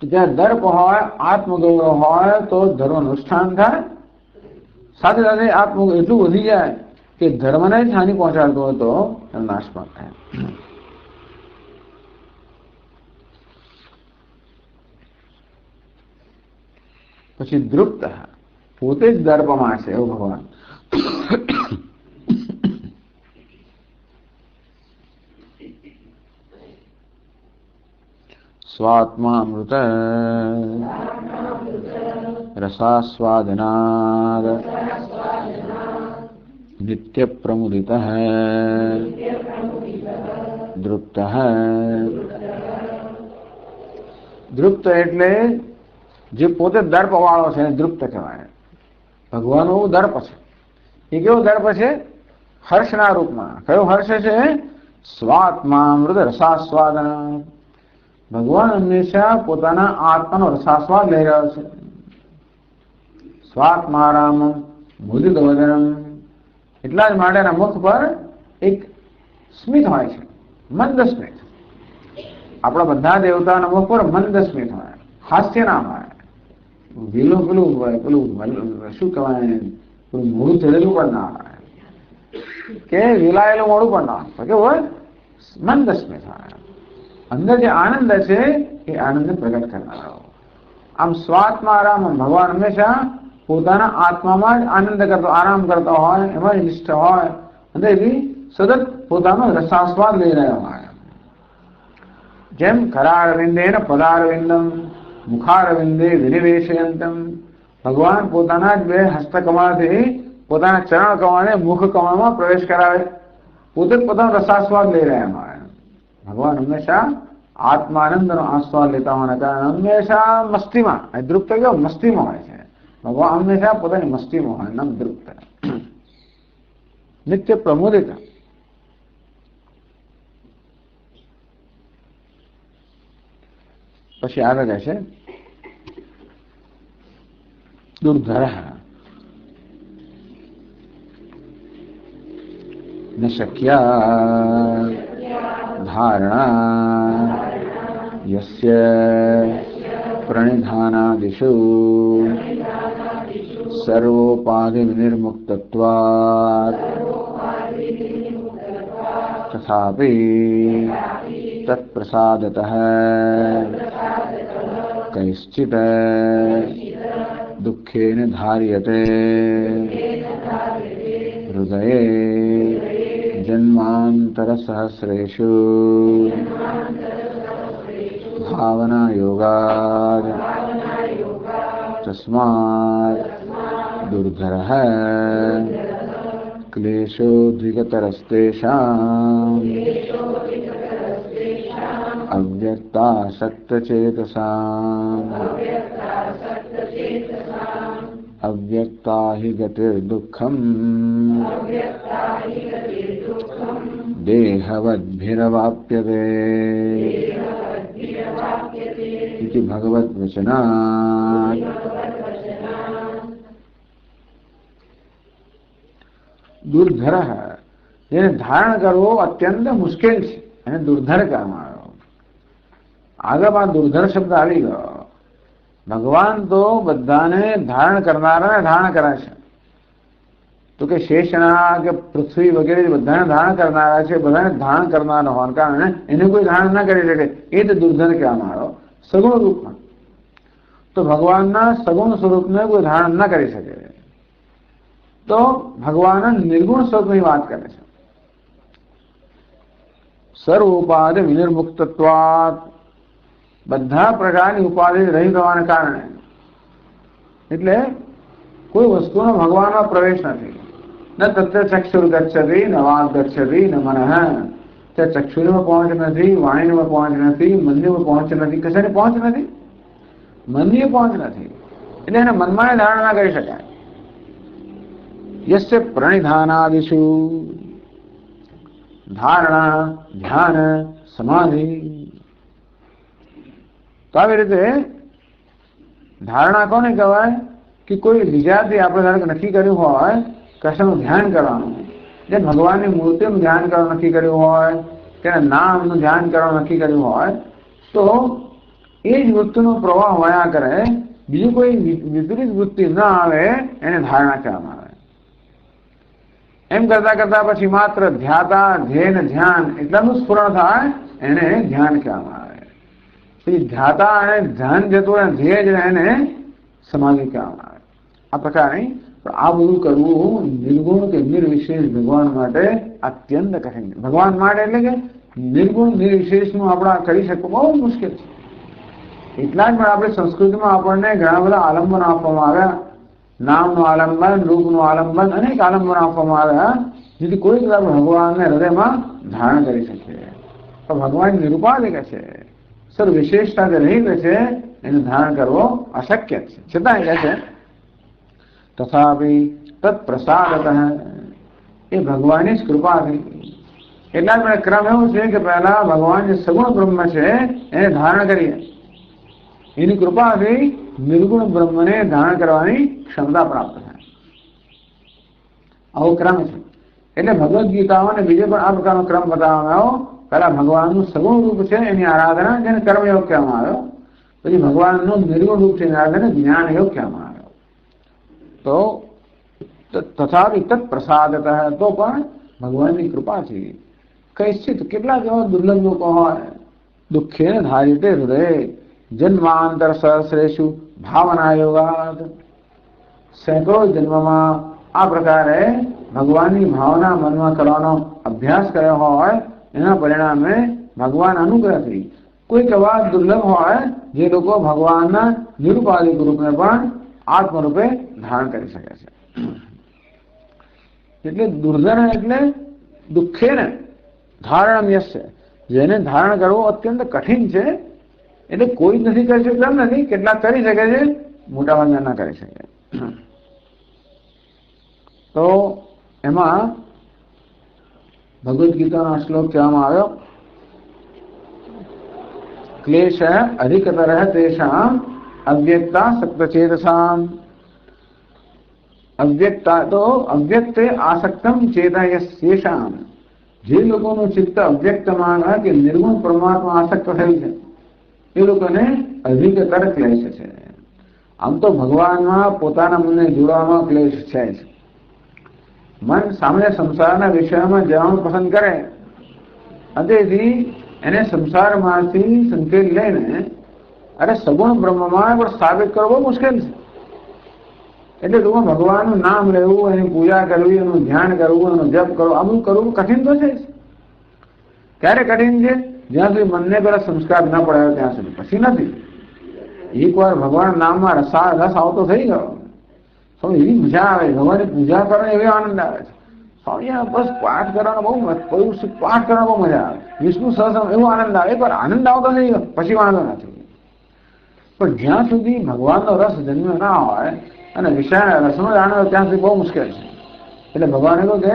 તો જ્યાં દર્પ હોય, આત્મગૌરવ હોય તો ધર્મ અનુષ્ઠાન થાય. સાથે સાથે આત્મગૌરવ એટલું વધી જાય કે ધર્મને જ હાનિ પહોંચાડતો હોય તો નાશ પણ થાય. પછી દૃપ્ત, પોતે જ દર્પમાં છે એવું ભગવાન. સ્વાત્મામૃત રસાસ્વાદનાદ નિત્ય પ્રમુદિત દૃપ્ત. દૃપ્ત એટલે જે પોતે દર્પ વાળો છે એને દૃપ્ત કહેવાય. ભગવાનનું દર્પ છે. એ કેવો દર્પ છે? હર્ષના રૂપમાં. કયો હર્ષ છે? સ્વાત્મામૃત રસાસ્વાદન. ભગવાન હંમેશા પોતાના આત્માનો રસાસ્વાદ લઈ રહ્યો છે. સ્વાત્મારામ મુદિત વદનમ. એટલા જ માટે એના મુખ પર એક સ્મિત હોય છે, મંદ સ્મિત. આપણા બધા દેવતાના મુખ પર મંદ સ્મિત હોય, હાસ્ય ના હોય. પેલું શું કહેવાય, પેલું મોડું ચડેલું પણ ના હોય, કે વિલાયેલું મોડું પણ ના હોય, કેવું હોય? મંદ સ્મિત હોય. અંદર જે આનંદ છે એ આનંદને પ્રગટ કરનારો. આમ સ્વાત્મારામ, ભગવાન હંમેશા પોતાના આત્મામાં જ આનંદ કરતો, આરામ કરતો હોય, એમાં નિષ્ઠ હોય અને એવી સતત પોતાનો રસાસ્વાદ લઈ રહ્યો હોય. જેમ કરારવિંદેન પદારવિંદમ મુખારવિંદે વિનિવેશયંતમ. ભગવાન પોતાના જ બે હસ્તકમળથી પોતાના ચરણ કમળને મુખ કમળમાં પ્રવેશ કરાવે, પોતે જ પોતાનો રસાસ્વાદ લઈ રહ્યા હોય. ભગવાન હંમેશા આત્માનંદનો આસ્વાદ લેતા હોવાના કારણે હંમેશા મસ્તીમાં, દૃપ્ત કેવો મસ્તીમાં હોય છે. ભગવાન હંમેશા પોતાની મસ્તીમાં હોય, નામ દૃપ્ત. નિત્ય પ્રમોદિત. પછી આગળ જાય છે દુર્ધર. ન શક્ય ધારણા યસ્ય પ્રણિધાનાદિષુ सर्वोपाधि विनिर्मुक्तत्वात् तथापि तत्प्रसादतः कैश्चित् दुःखेन धार्यते हृदये जन्मान्तरसहस्रेषु भावनायोगात् तस्मात् दुर्धरः क्लेशोऽधिकतरस्तेषाम् अव्यक्तासक्तचेतसाम् अव्यक्ता हि गतिर्दुःखम् देहवद्भिरवाप्यते इति भगवद्वचनात्। दुर्धर है જેને ધારણ કરવો અત્યંત મુશ્કેલ છે એને દુર્ધર કહેવામાં આવ્યો। આગળમાં દુર્ધર શબ્દ આવી ગયો। ભગવાન તો બધાને ધારણ કરનારાને ધારણ કરે છે, તો કે શેષના કે પૃથ્વી વગેરે બધાને ધારણ કરનારા છે, બધાને ધારણ કરનારા હોવાના કારણે એને કોઈ ધારણ ના કરી શકે, એ તો દુર્ધર કહેવામાં આવ્યો સગુણ રૂપમાં। તો ભગવાનના સગુણ સ્વરૂપને કોઈ ધારણ ના કરી શકે, તો ભગવાન નિર્ગુણ સ્વરૂપની વાત કરે છે। સર્વ ઉપાધિ વિનિર્મુક્તત્વાत्, બધા પ્રકારની ઉપાધિ રહિત હોવાના કારણે, એટલે કોઈ વસ્તુનો ભગવાનમાં પ્રવેશ નથી। ન તત્ર ચક્ષુર ગચ્છતિ ન વાગ ગચ્છતિ ન મનઃ, ત્યાં ચક્ષુરમાં પહોંચ નથી, વાણીમાં પહોંચ નથી, મનની પહોંચ નથી, કશાની પહોંચ નથી, મનની પહોંચ નથી, એટલે એને મનમાં ધારણ ના કરી શકાય। यस्य प्रणिधानादिषु धारणा ध्यान समाधि, तो આવી રીતે ધારણા કોને કહેવાય કે કોઈ બીજાથી આપણે ધારો નક્કી કર્યું હોય કશાનું ધ્યાન કરવાનું, જે ભગવાનની મૂર્તિનું ધ્યાન કરવાનું નક્કી કર્યું હોય, તેના નામનું ધ્યાન કરવાનું નક્કી કર્યું હોય, તો એ જ વૃત્તિનો પ્રવાહ વયા કરે, બીજું કોઈ વિપરીત વૃત્તિ ન આવે, એને ધારણા કહેવામાં આવે। એમ કરતા કરતા પછી માત્ર ધ્યાતા ધ્યેય ધ્યાન એટલાનું સ્ફુરણ થાય, એને ધ્યાન કહેવામાં આવે। પછી ધ્યાતા અને ધ્યાન જતું અને ધ્યેય જ એને સમાધિ કહેવામાં આવે। આ પ્રકારે આ બધું કરવું નિર્ગુણ કે નિર્વિશેષ ભગવાન માટે અત્યંત કઠિન છે। ભગવાન માટે એટલે કે નિર્ગુણ નિર્વિશેષનું આપણા કરી શકવું બહુ મુશ્કેલ છે। એટલા જ પણ આપણે સંસ્કૃતિમાં આપણને ઘણા બધા આલંબન આપવામાં આવ્યા, નામનું આલંબન, રૂપનું આલંબન, અનેક આલંબન આપવામાં આવ્યા, જેથી કોઈ જ આપણે ભગવાનને હૃદયમાં ધારણ કરી શકીએ। તો ભગવાન નિરુપાધિક છે, સર વિશેષતા જે રહિત છે, એનું ધારણ કરવો અશક્ય છે। છતાં કહે છે તથાપિ તત્પ્રસાદતઃ, એ ભગવાનની જ કૃપાથી। એટલા જ પણ ક્રમ એવો છે કે પહેલા ભગવાન જે સગુણ બ્રહ્મ છે એને ધારણ કરીએ, એની કૃપાથી નિર્ગુણ બ્રહ્મને ધારણ કરવાની ક્ષમતા પ્રાપ્ત થાય, આવો ક્રમ છે। એટલે ભગવદ્ ગીતામાં બીજે પણ આ પ્રકારનો ક્રમ બતાવવામાં આવ્યો। પહેલા ભગવાનનું સગુણ રૂપ છે એની આરાધના, જેને કર્મયોગ કહેવામાં આવ્યો, પછી ભગવાનનું નિર્ગુણ રૂપ છે એની આરાધના જ્ઞાન યોગ કહેવામાં આવ્યો। તો તથાપિ તત્પ્રસાદતઃ, તો પણ ભગવાનની કૃપાથી કૈશ્ચિત કેટલાક એવા દુર્લભ લોકો હોય, દુઃખેન ધાર્યતે હૃદય જન્માંતર સહસ્રેષુ ભાવના યોગાદ, સેંકડો જન્મમાં આ પ્રકારે ભગવાનની ભાવના મનમાં કરવાનો અભ્યાસ કર્યો હોય, એના પરિણામે ભગવાન અનુગ્રહથી કોઈક એવા દુર્લભ હોય જે લોકો ભગવાનના નિરુપાધિક રૂપને પણ આત્મરૂપે ધારણ કરી શકે છે। એટલે દુર્ધન એટલે દુઃખેને ધારણ યસ્ય, જેને ધારણ કરવું અત્યંત કઠિન છે, એટલે કોઈ જ નથી કરી શકતા એમ નથી, કેટલાક કરી શકે છે, મોટા ભાગના ના કરી શકે। તો એમાં ભગવદ્ ગીતાનો શ્લોક કહેવામાં આવ્યો, ક્લેશ અધિકતર તેષામ અવ્યક્તા સક્તચેતસામ, અવ્યક્તા તો અવ્યક્તે આસક્તમ ચેતયસ્યેષામ, જે લોકોનું ચિત્ત અવ્યક્તમાં કે નિર્ગુણ પરમાત્મા આસક્ત થયું છે, એ લોકોને અધિકતર ક્લેશ છે। આમ તો ભગવાનમાં પોતાના મનને જોડવામાં ક્લેશ છે જ. મન સામાન્ય સંસારના વિષયમાં જવાનું પસંદ કરે, તેથી એને સંસારમાંથી સંકેત લઈને અરે સગુણ બ્રહ્મમાં પણ સ્થાપિત કરવો બહુ મુશ્કેલ છે. એટલે ટૂંકમાં ભગવાનનું નામ લેવું, એની પૂજા કરવી, એનું ધ્યાન કરવું, એનો જપ કરવો, આ બધું કરવું કઠિન તો છે જ. ક્યારે કઠિન છે? જ્યાં સુધી મનને પેલા સંસ્કાર ન પડાયો ત્યાં સુધી. પછી નથી. એકવાર ભગવાન નામમાં રસ આવતો થઈ ગયો, સ્વામી એવી મજા આવે, ભગવાનની પૂજા કરવાની એવી આનંદ આવે છે. સ્વામી બસ પાઠ કરવાનો પાઠ કરવાનો બહુ મજા આવે, વિષ્ણુ સહસ્ત્ર એવો આનંદ આવે. એકવાર આનંદ આવતો થઈ ગયો પછી વાંધો નથી. પણ જ્યાં સુધી ભગવાનનો રસ જન્મ્યો ના હોય અને વિષયના રસનો જાણ્યો ત્યાં સુધી બહુ મુશ્કેલ છે. એટલે ભગવાને કહ્યું કે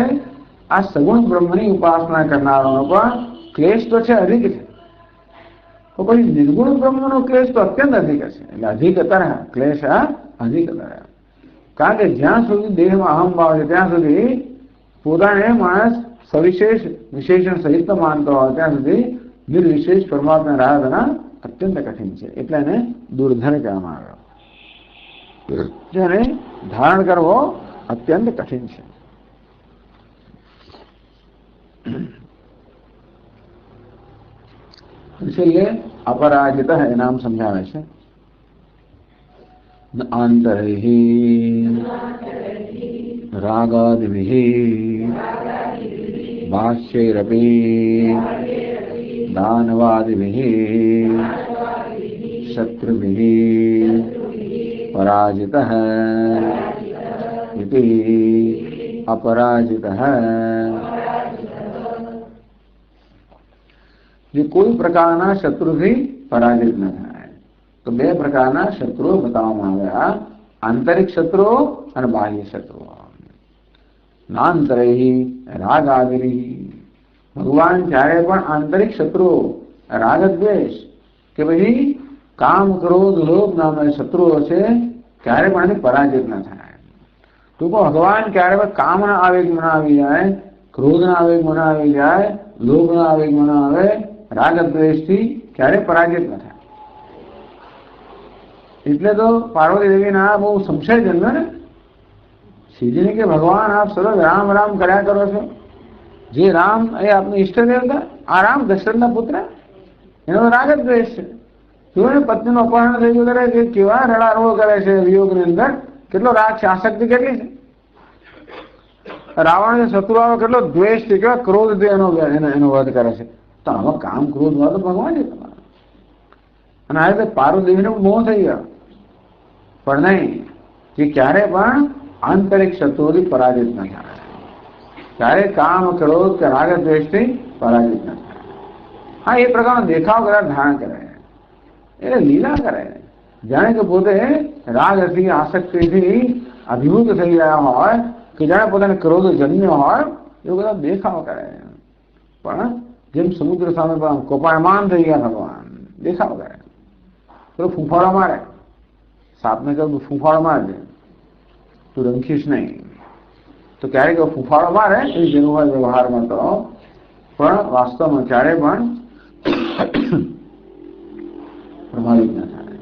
આ સગુણ બ્રહ્મની ઉપાસના કરનારાનો પણ ક્લેશ તો છે, અધિક છે. તો પછી નિર્ગુણ બ્રહ્મનો ક્લેશ તો અત્યંત અધિક છે. એટલે અધિકતર ક્લેશ અધિકતર. કારણ કે જ્યાં સુધી દેહમાં અહમ ભાવ છે ત્યાં સુધી પોતાને માણસ સવિશેષ વિશેષણ સહિત માનતો હોય ત્યાં સુધી નિર્વિશેષ પરમાત્મા આરાધના અત્યંત કઠિન છે. એટલે એને દુર્ધર કહેવામાં આવ્યો, જેને ધારણ કરવો અત્યંત કઠિન છે. इसलिए अपराजित है नाम समझावे છે. आंतरैहि रागादिभिः बाह्यैरपि दानवादिभिः शत्रुभिः पराजितः इति अपराजितः. જે કોઈ પ્રકારના શત્રુથી પરાજિત ન થાય. તો બે પ્રકારના શત્રુઓ બતાવવામાં આવ્યા, આંતરિક શત્રુઓ અને બાહ્ય શત્રુઓ. નાંતરૈહિ રાગાદિનિ. ભગવાન જ્યારે પણ આંતરિક શત્રુઓ રાગ દ્વેષ કે ભાઈ કામ ક્રોધ લોભ નામના શત્રુઓ છે ક્યારે પણ એની પરાજિત ન થાય. ટૂંકો ભગવાન ક્યારે પણ કામના આવેગમાં ના આવી જાય, ક્રોધના આવેગમાં ના આવી જાય, લોભના આવેગમાં ના આવે, રાગ દ્વેષથી ક્યારે પરાજિત ન થાય. એટલે તો પાર્વતી દેવીના બહુ સંશય જન્મ્યો ને. શ્રીજીને કે ભગવાન આપ સતત રામ રામ કર્યા કરો છો, જે રામ એ આપનો ઈષ્ટદેવ હતા, આ રામ દશરથના પુત્ર, એનો રાગ જ દ્વેષ છે. જોને પત્નીનું અપહરણ થઈ ગયું કરે કે કેવા રડારોળ કરે છે વિયોગની અંદર, કેટલો રાગ છે, આસક્તિ કેટલી છે. રાવણ શત્રુઓ કેટલો દ્વેષ છે, કેવા ક્રોધ એનો વધ કરે છે. તો આમાં કામ ક્રોધ વાળો તો ભગવાન છે તમારા. અને આ રીતે પાર્વતીદેવીને મોહ થઈ ગયો. પણ નહીં, કે ક્યારે પણ આંતરિક શત્રુઓથી પરાજિત ન થાય, ક્યારે કામ ક્રોધ કે રાગ દ્વેષથી પરાજિત ન થાય. હા, એ પ્રકારનો દેખાવ કદાચ ધારણ કરે, એટલે લીલા કરે, જાણે કે પોતે રાગથી આસક્તિથી અભિભૂત થઈ ગયા હોય, કે જાણે પોતાને ક્રોધ જન્મ્યો હોય, એવો બધા દેખાવ કરે. પણ જેમ સમુદ્ર સામે કોપાયમાન થઈ ગયા ભગવાન, દેખાવ કરે. પેલો ફૂંફાળો મારે, સાપને કહ્યું ફૂંફાળો મારજે, તું રંખીશ નહીં. તો ક્યારેક ફૂંફાળો મારે એ જેનું હોય વ્યવહારમાં, તો પણ વાસ્તવમાં ક્યારે પણ પ્રભાવિત ન થાય.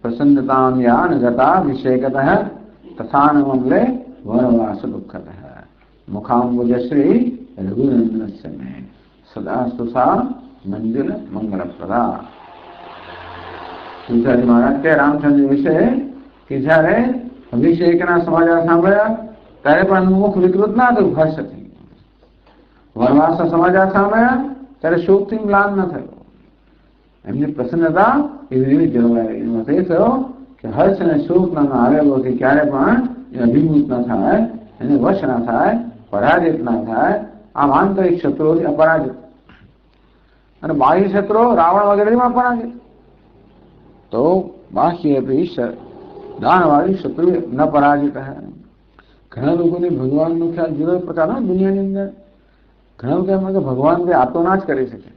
પ્રસન્નતામ યાન ગતા વિષેકતઃ તથાનમલે વનવાસ દુઃખતઃ મુખાંબુજશ્રી રઘુનંદનસ્ય મે સદા સુસા મંજુલ મંગલપ્રદા. તુલસીદાસ મહારાજ કે રામચંદ્ર વિશે કે જયારે અભિષેકના સમાચાર સાંભળ્યા ત્યારે પણ મુખ વિકૃત ના થયું, હર્ષથી. વનવાસના સમાચાર સાંભળ્યા ત્યારે શોકથી મ્લાન ન થયો. એમની પ્રસન્નતા એવી જળવાઈ. એનો અર્થ એ થયો કે હર્ષ અને શોકના આવેગોથી ક્યારે પણ અભિભૂત ન થાય, એને વશ ના થાય, પરાજિત ના થાય. આમ આંતરિક શત્રુઓથી અપરાજિત અને બાહ્ય શત્રુઓ રાવણ વગેરેમાં પરાજિત. તો બાહ્ય દાનવાળી શત્રુ ન પરાજિત હે. ઘણા લોકોને ભગવાનનો ખ્યાલ જુદા પ્રકારનો દુનિયાની અંદર. ઘણા લોકો એમ કે ભગવાન કોઈ આપતો ના જ કરી શકે,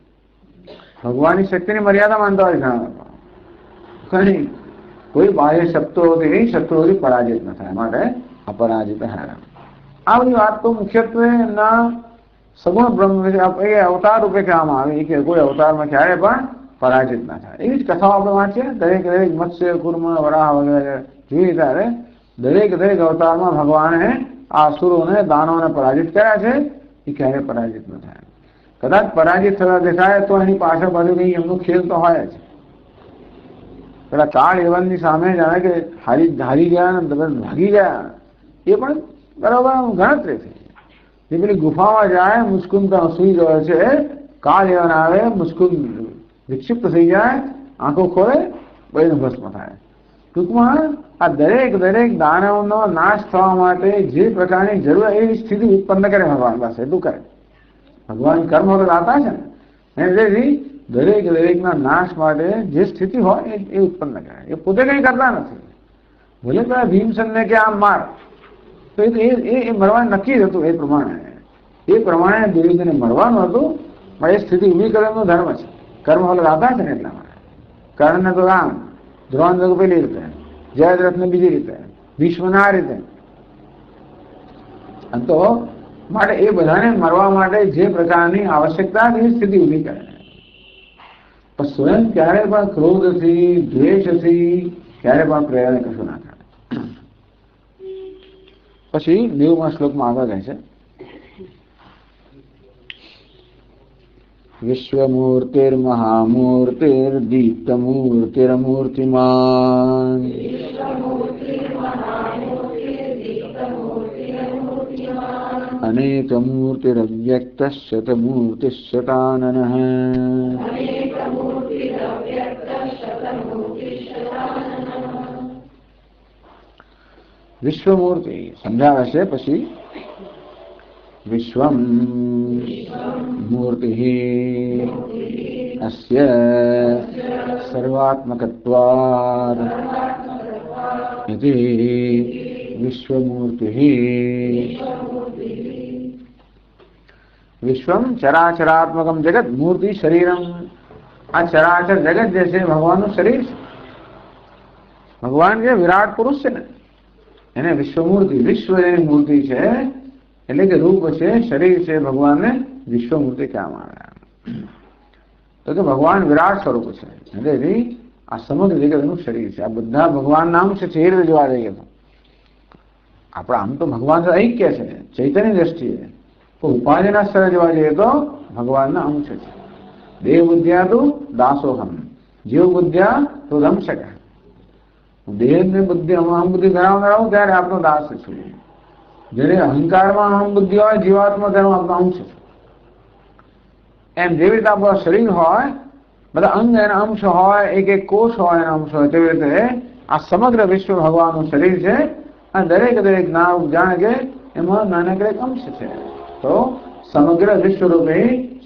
ભગવાનની શક્તિની મર્યાદા માનતા હોય ઘણા લોકો. કઈ કોઈ બાહ્ય શત્રુઓથી પરાજિત ન થાય, માટે અપરાજિત હે. આ બધી વાત તો મુખ્યત્વે એમના સગુણ બ્રહ્મ અવતાર રૂપે કહેવામાં આવે કે કોઈ અવતારમાં ક્યારે પણ પરાજિત ના થાય. એવી જ કથાઓ આપણે વાંચીએ દરેક મત્સ્ય કુર્મ વરાહ વગેરે જોઈએ ત્યારે દરેક અવતારમાં ભગવાને આ અસુરોને દાનવોને પરાજિત કર્યા છે. એ ક્યારે પરાજિત ન થાય. કદાચ પરાજિત થતા દેખાય તો એની પાછળ બાજુ કઈ એમનો ખેલ તો હોય જ. પેલા કાળ યવનની સામે જાણે કે હારી ગયા ને ભાગી ગયા એ પણ બરાબર ગણતરી થઈ. જે પેલી ગુફામાં જાય મુસ્કુંદ સુઈ ગયો છે, કાળ યવન આવે મુસ્કુંદ વિક્ષિપ્ત થઈ જાય, આંખો ખોલે બળીને ભસ્મ થાય. ટૂંકમાં આ દરેક દાનવનો નાશ થવા માટે જે પ્રકારની જરૂર એવી સ્થિતિ ઉત્પન્ન કરે ભગવાન પાસે એટલું કરે. ભગવાન કર્મ વગર આતા છે ને એટલે દરેકના નાશ માટે જે સ્થિતિ હોય એ ઉત્પન્ન કરે. એ પોતે કંઈ કરતા નથી. ભલે પેલા ભીમસેનને કે આમ માર તો એ મરવાનું નક્કી જ હતું. એ પ્રમાણે દુર્યોધને મરવાનું હતું, પણ એ સ્થિતિ ઊભી કરવાનો ધર્મ છે. કર્મ વગર આતા છે ને એટલા માટે. કર્ણને તો આમ, દ્રોણ તો પેલી રીતે, જયદ્રથને બીજી રીતે, ભીષ્મને આ રીતે. તો માટે એ બધાને મરવા માટે જે પ્રકારની આવશ્યકતા એ સ્થિતિ ઊભી કરે. પણ સ્વયં ક્યારે પણ ક્રોધથી દ્વેષથી ક્યારે પણ પ્રેરણા કશું ના થાય. પછી 90મા શ્લોકમાં આગળ કહે છે વિશ્વમૂર્તિર્મહામૂર્તિર્દીપ્તમૂર્તિરમૂર્તિમાન અનેકમૂર્તિરવ્યક્તશતમૂર્તિશતાનનઃ વિશ્વમૂર્તિ સમજાવે છે. પછી વિશ્વમ મૂર્તિ અસ્ય સર્વાત્મકત્વાદ ઇતિ વિશ્વમૂર્તિ. વિશ્વમ ચરાચરાત્મકમ જગત મૂર્તિ શરીરમ. આ ચરાચર જગત જે છે ભગવાનનું શરીર છે. ભગવાન જે વિરાટ પુરુષ છે ને એને વિશ્વમૂર્તિ, વિશ્વ એની મૂર્તિ છે એટલે કે રૂપ છે, શરીર છે, ભગવાનને વિશ્વમૂર્તિ કહેવામાં આવે. તો કે ભગવાન વિરાટ સ્વરૂપ છે એટલે આ સમગ્ર જગતનું શરીર છે. આ બધા ભગવાન નામ છે. એ રીતે જોવા જઈએ તો આપણે આમ તો ભગવાન ઐક્ય છે ચૈતન્ય દ્રષ્ટિએ, તો ઉપાધિના સ્તરે જોવા જઈએ તો ભગવાનના અંશ છે. દેવ બુદ્ધ્યા તો દાસોહમ, જીવ બુદ્ધ્યા તો દંશક. દેહને બુદ્ધિ અહમ બુદ્ધિ ધરાવનારાઓ ત્યારે આપનો દાસ છું. જ્યારે અહંકારમાં અહમ બુદ્ધિ હોય જીવાત્મા તેનો આપનો અંશ છે. એમ જેવી રીતે આપણું શરીર હોય, બધા અંગ એના અંશ હોય, એક કોષ હોય એના અંશ હોય, તેવી રીતે આ સમગ્ર વિશ્વ ભગવાનનું શરીર છે. અને દરેક નામ જાણે કે એમાં નાનકડે એક અંશ છે. તો સમગ્ર વિશ્વરૂપે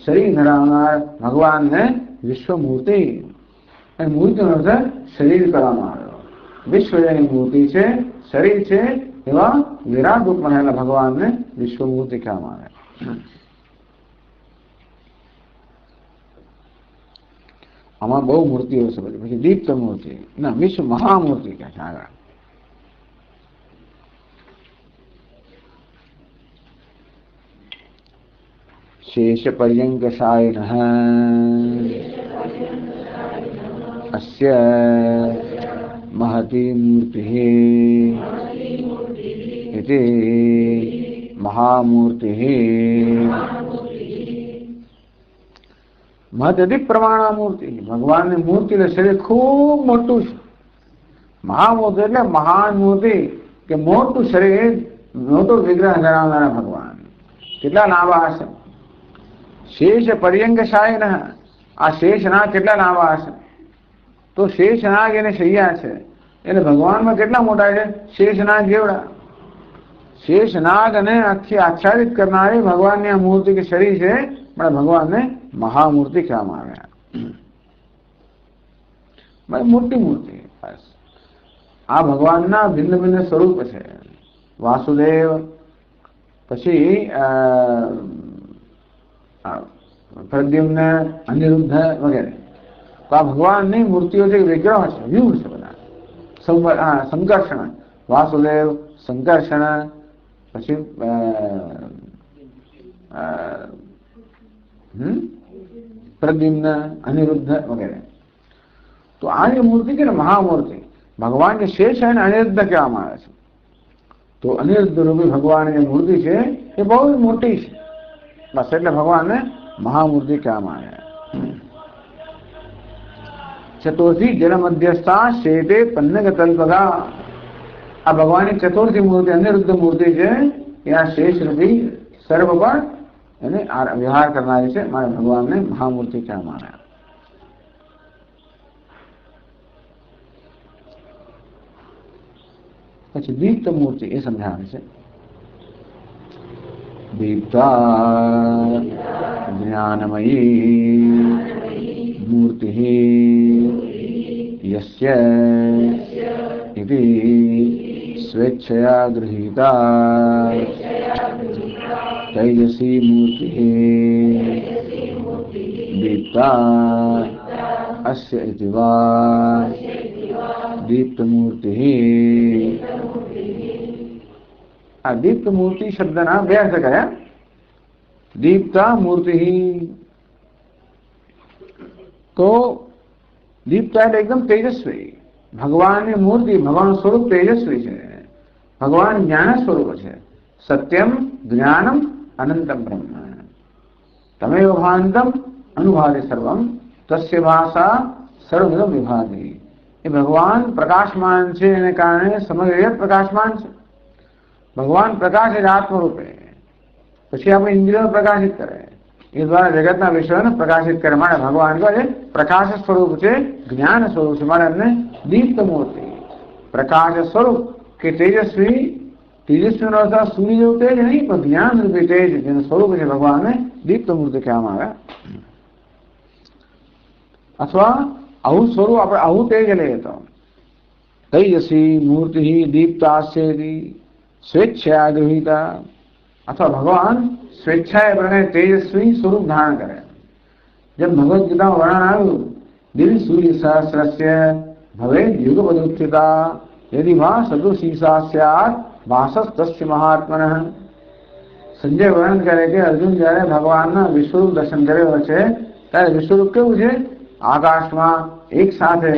શરીર ધરાવનાર ભગવાનને વિશ્વમૂર્તિ, એ મૂર્તિનો અર્થ શરીર કરવામાં આવ્યો. વિશ્વ જેની મૂર્તિ છે, શરીર છે, એવા વિરાટ રૂપમાં રહેલા ભગવાનને વિશ્વમૂર્તિ કહેવામાં આવે. આમાં બહુ મૂર્તિઓ છે. પછી દીપ્ત મૂર્તિ ના વિશ્વ મહામૂર્તિ કહે છે આગળ. શેષ પર્યંક શાયનઃ અસ્ય महती मूर्ति इति महामूर्ति. महत्यधिक प्रमाण मूर्ति. ભગવાનની મૂર્તિ એટલે શરીર ખૂબ મોટું છે. મહામૂર્તિ એટલે મહાન મૂર્તિ કે મોટું શરીર, મોટું વિગ્રહ ધરાવનારા ભગવાન કેટલા લાંબા હશે. શેષ પર્યંક શાયન. આ શેષનાગ કેટલા લાંબા હશે. તો શેષનાગ એને શૈયા છે એટલે ભગવાનમાં કેટલા મોટા છે. શેષનાગ જેવડા. શેષનાગ અને આચ્છાદિત કરનારી ભગવાનની આ મૂર્તિ કે શરીર છે, પણ ભગવાનને મહામૂર્તિ કહેવામાં આવે. મૂર્તિ આ ભગવાનના ભિન્ન ભિન્ન સ્વરૂપ છે. વાસુદેવ, પછી પ્રદ્યુમ્ન, અનિરુદ્ધ વગેરે. તો આ ભગવાનની મૂર્તિઓ જે વિગ્રહ છે, વ્યૂહ છે બધા. સંકર્ષણ, વાસુદેવ, સંકર્ષણ, પછી પ્રદ્યુમ્ન, અનિરુદ્ધ વગેરે. તો આ જે મૂર્તિ છે ને મહામૂર્તિ, ભગવાન જે શેષ છે એને અનિરુદ્ધ કહેવામાં આવે છે. તો અનિરુદ્ધ રૂપી ભગવાનની મૂર્તિ છે એ બહુ મોટી છે, બસ એટલે ભગવાનને મહામૂર્તિ કહેવામાં આવે. ચતુર્થી જન મધ્યસ્થા શેતે પન્નગ તલ્પગા. આ ભગવાનની ચતુર્થી મૂર્તિ અનિરુદ્ધ મૂર્તિ છે એ આ શેષ રૂપી સર્વ પર એને વિહાર કરનારી છે, મારે ભગવાનને મહામૂર્તિ કહેવામાં આવે. પછી દીપ્ત મૂર્તિ એ સમજાવે છે. દીપ્તા જ્ઞાનમયી મૂર્તિ યસ્ય ઇતિ સ્વેચ્છયા ગૃહીતા તૈજસી મૂર્તિ દીપ્તા અસ્ય ઇતિ વા દીપ્ત મૂર્તિ. આ દીપ્ત મૂર્તિ શબ્દના બે અર્થ કર્યા. દીપ્તા મૂર્તિ તો દીપ્તા એટલે એકદમ તેજસ્વી. ભગવાનની મૂર્તિ, ભગવાનનું સ્વરૂપ તેજસ્વી છે. ભગવાન જ્ઞાન સ્વરૂપ છે. સત્યમ જ્ઞાનમ અનંતમ બ્રહ્મ તમેવ ભાંતમ અનુભાતિ સર્વમ તસ્ય ભાષા સર્વમિદં વિભાતિ. એ ભગવાન પ્રકાશમાન છે, એને કારણે સમગ્ર જગત પ્રકાશમાન છે. ભગવાન પ્રકાશ એ આત્મરૂપે, પછી આપણે ઇન્દ્રિયો પ્રકાશિત કરે, એ દ્વારા જગતના વિષયોને પ્રકાશિત કરે. માટે ભગવાન કહે પ્રકાશ સ્વરૂપ છે, જ્ઞાન સ્વરૂપ છે. માટે એમને દીપ્ત મૂર્તિ, પ્રકાશ સ્વરૂપ કે તેજસ્વી. તેજસ્વીનો અર્થ સૂર્ય જેવું તેજ નહીં, પણ જ્ઞાન રૂપી તેજ જેનું સ્વરૂપ છે ભગવાનને દીપ્ત મૂર્તિ કહેવામાં આવે. અથવા આવું સ્વરૂપ આપણે આવું તેજ લઈએ તો તૈજસી મૂર્તિ દીપ્તાસ્યેતિ સ્વેચ્છયા ગૃહીતા. અથવા ભગવાન સ્વેચ્છાએ પ્રમાણે તેજસ્વી સ્વરૂપ ધારણ કરે. જેમ ભગવદ્ ગીતામાં વર્ણન આવ્યું, દિવ્ય સૂર્ય સહસ્રસ્ય ભવે યુગપદુત્થિતા યદિ ભા સદૃશીસા સ્યાત ભાસસ્તસ્ય મહાત્મનઃ. સંજય વર્ણન કરે કે અર્જુન જયારે ભગવાનના વિશ્વરૂપ દર્શન કર્યો છે ત્યારે વિશ્વરૂપ કેવું છે? આકાશમાં એક સાથે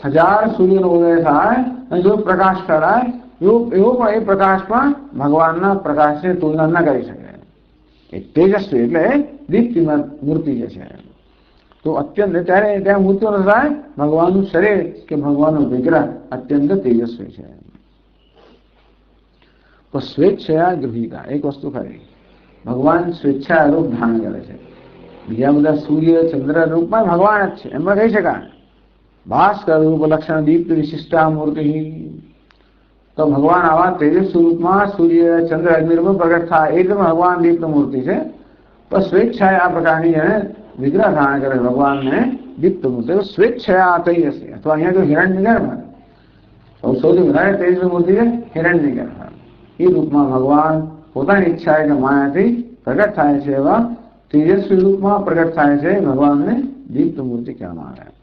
1000 સૂર્યનો ઉદય થાય અને જો પ્રકાશ કરાય એવો પણ એ પ્રકાશમાં ભગવાનના પ્રકાશની તુલના ન કરી શકે. એ તેજસ્વી એટલે દીપ્તિમય મૂર્તિ જે છે. તો અત્યંત ત્યારે ત્યાં મૂર્તિઓ થાય ભગવાનનું શરીર કે ભગવાનનું વિગ્રહ અત્યંત તેજસ્વી છે. તો સ્વેચ્છયા ગૃહીતા એક વસ્તુ ખરી, ભગવાન સ્વેચ્છા રૂપ ધારણ કરે છે. બીજા બધા સૂર્ય ચંદ્ર રૂપમાં ભગવાન જ છે એમાં કહી શકાય. ભાસ્કર રૂપ લક્ષણ દીપ્ત વિશિષ્ટા મૂર્તિ. તો ભગવાન આવા તેજસ્વી રૂપમાં સૂર્ય ચંદ્ર અગ્નિ રૂપમાં પ્રગટ થાય એ ભગવાન દીપ્ત મૂર્તિ છે. પણ સ્વેચ્છાએ આ પ્રકારની જેને વિગ્રહ ધારણ કરે ભગવાનને દીપ્ત મૂર્તિ. સ્વેચ્છયા તૈજસી. અથવા અહીંયા તો હિરણ્યગર્ભ સૌથી વધારે તેજસ્વી મૂર્તિ છે હિરણ્યગર્ભ. એ રૂપમાં ભગવાન પોતાની ઈચ્છા કે માયાથી પ્રગટ થાય છે. એવા તેજસ્વી રૂપમાં પ્રગટ થાય છે ભગવાનને દીપ્ત મૂર્તિ કહેવામાં આવે.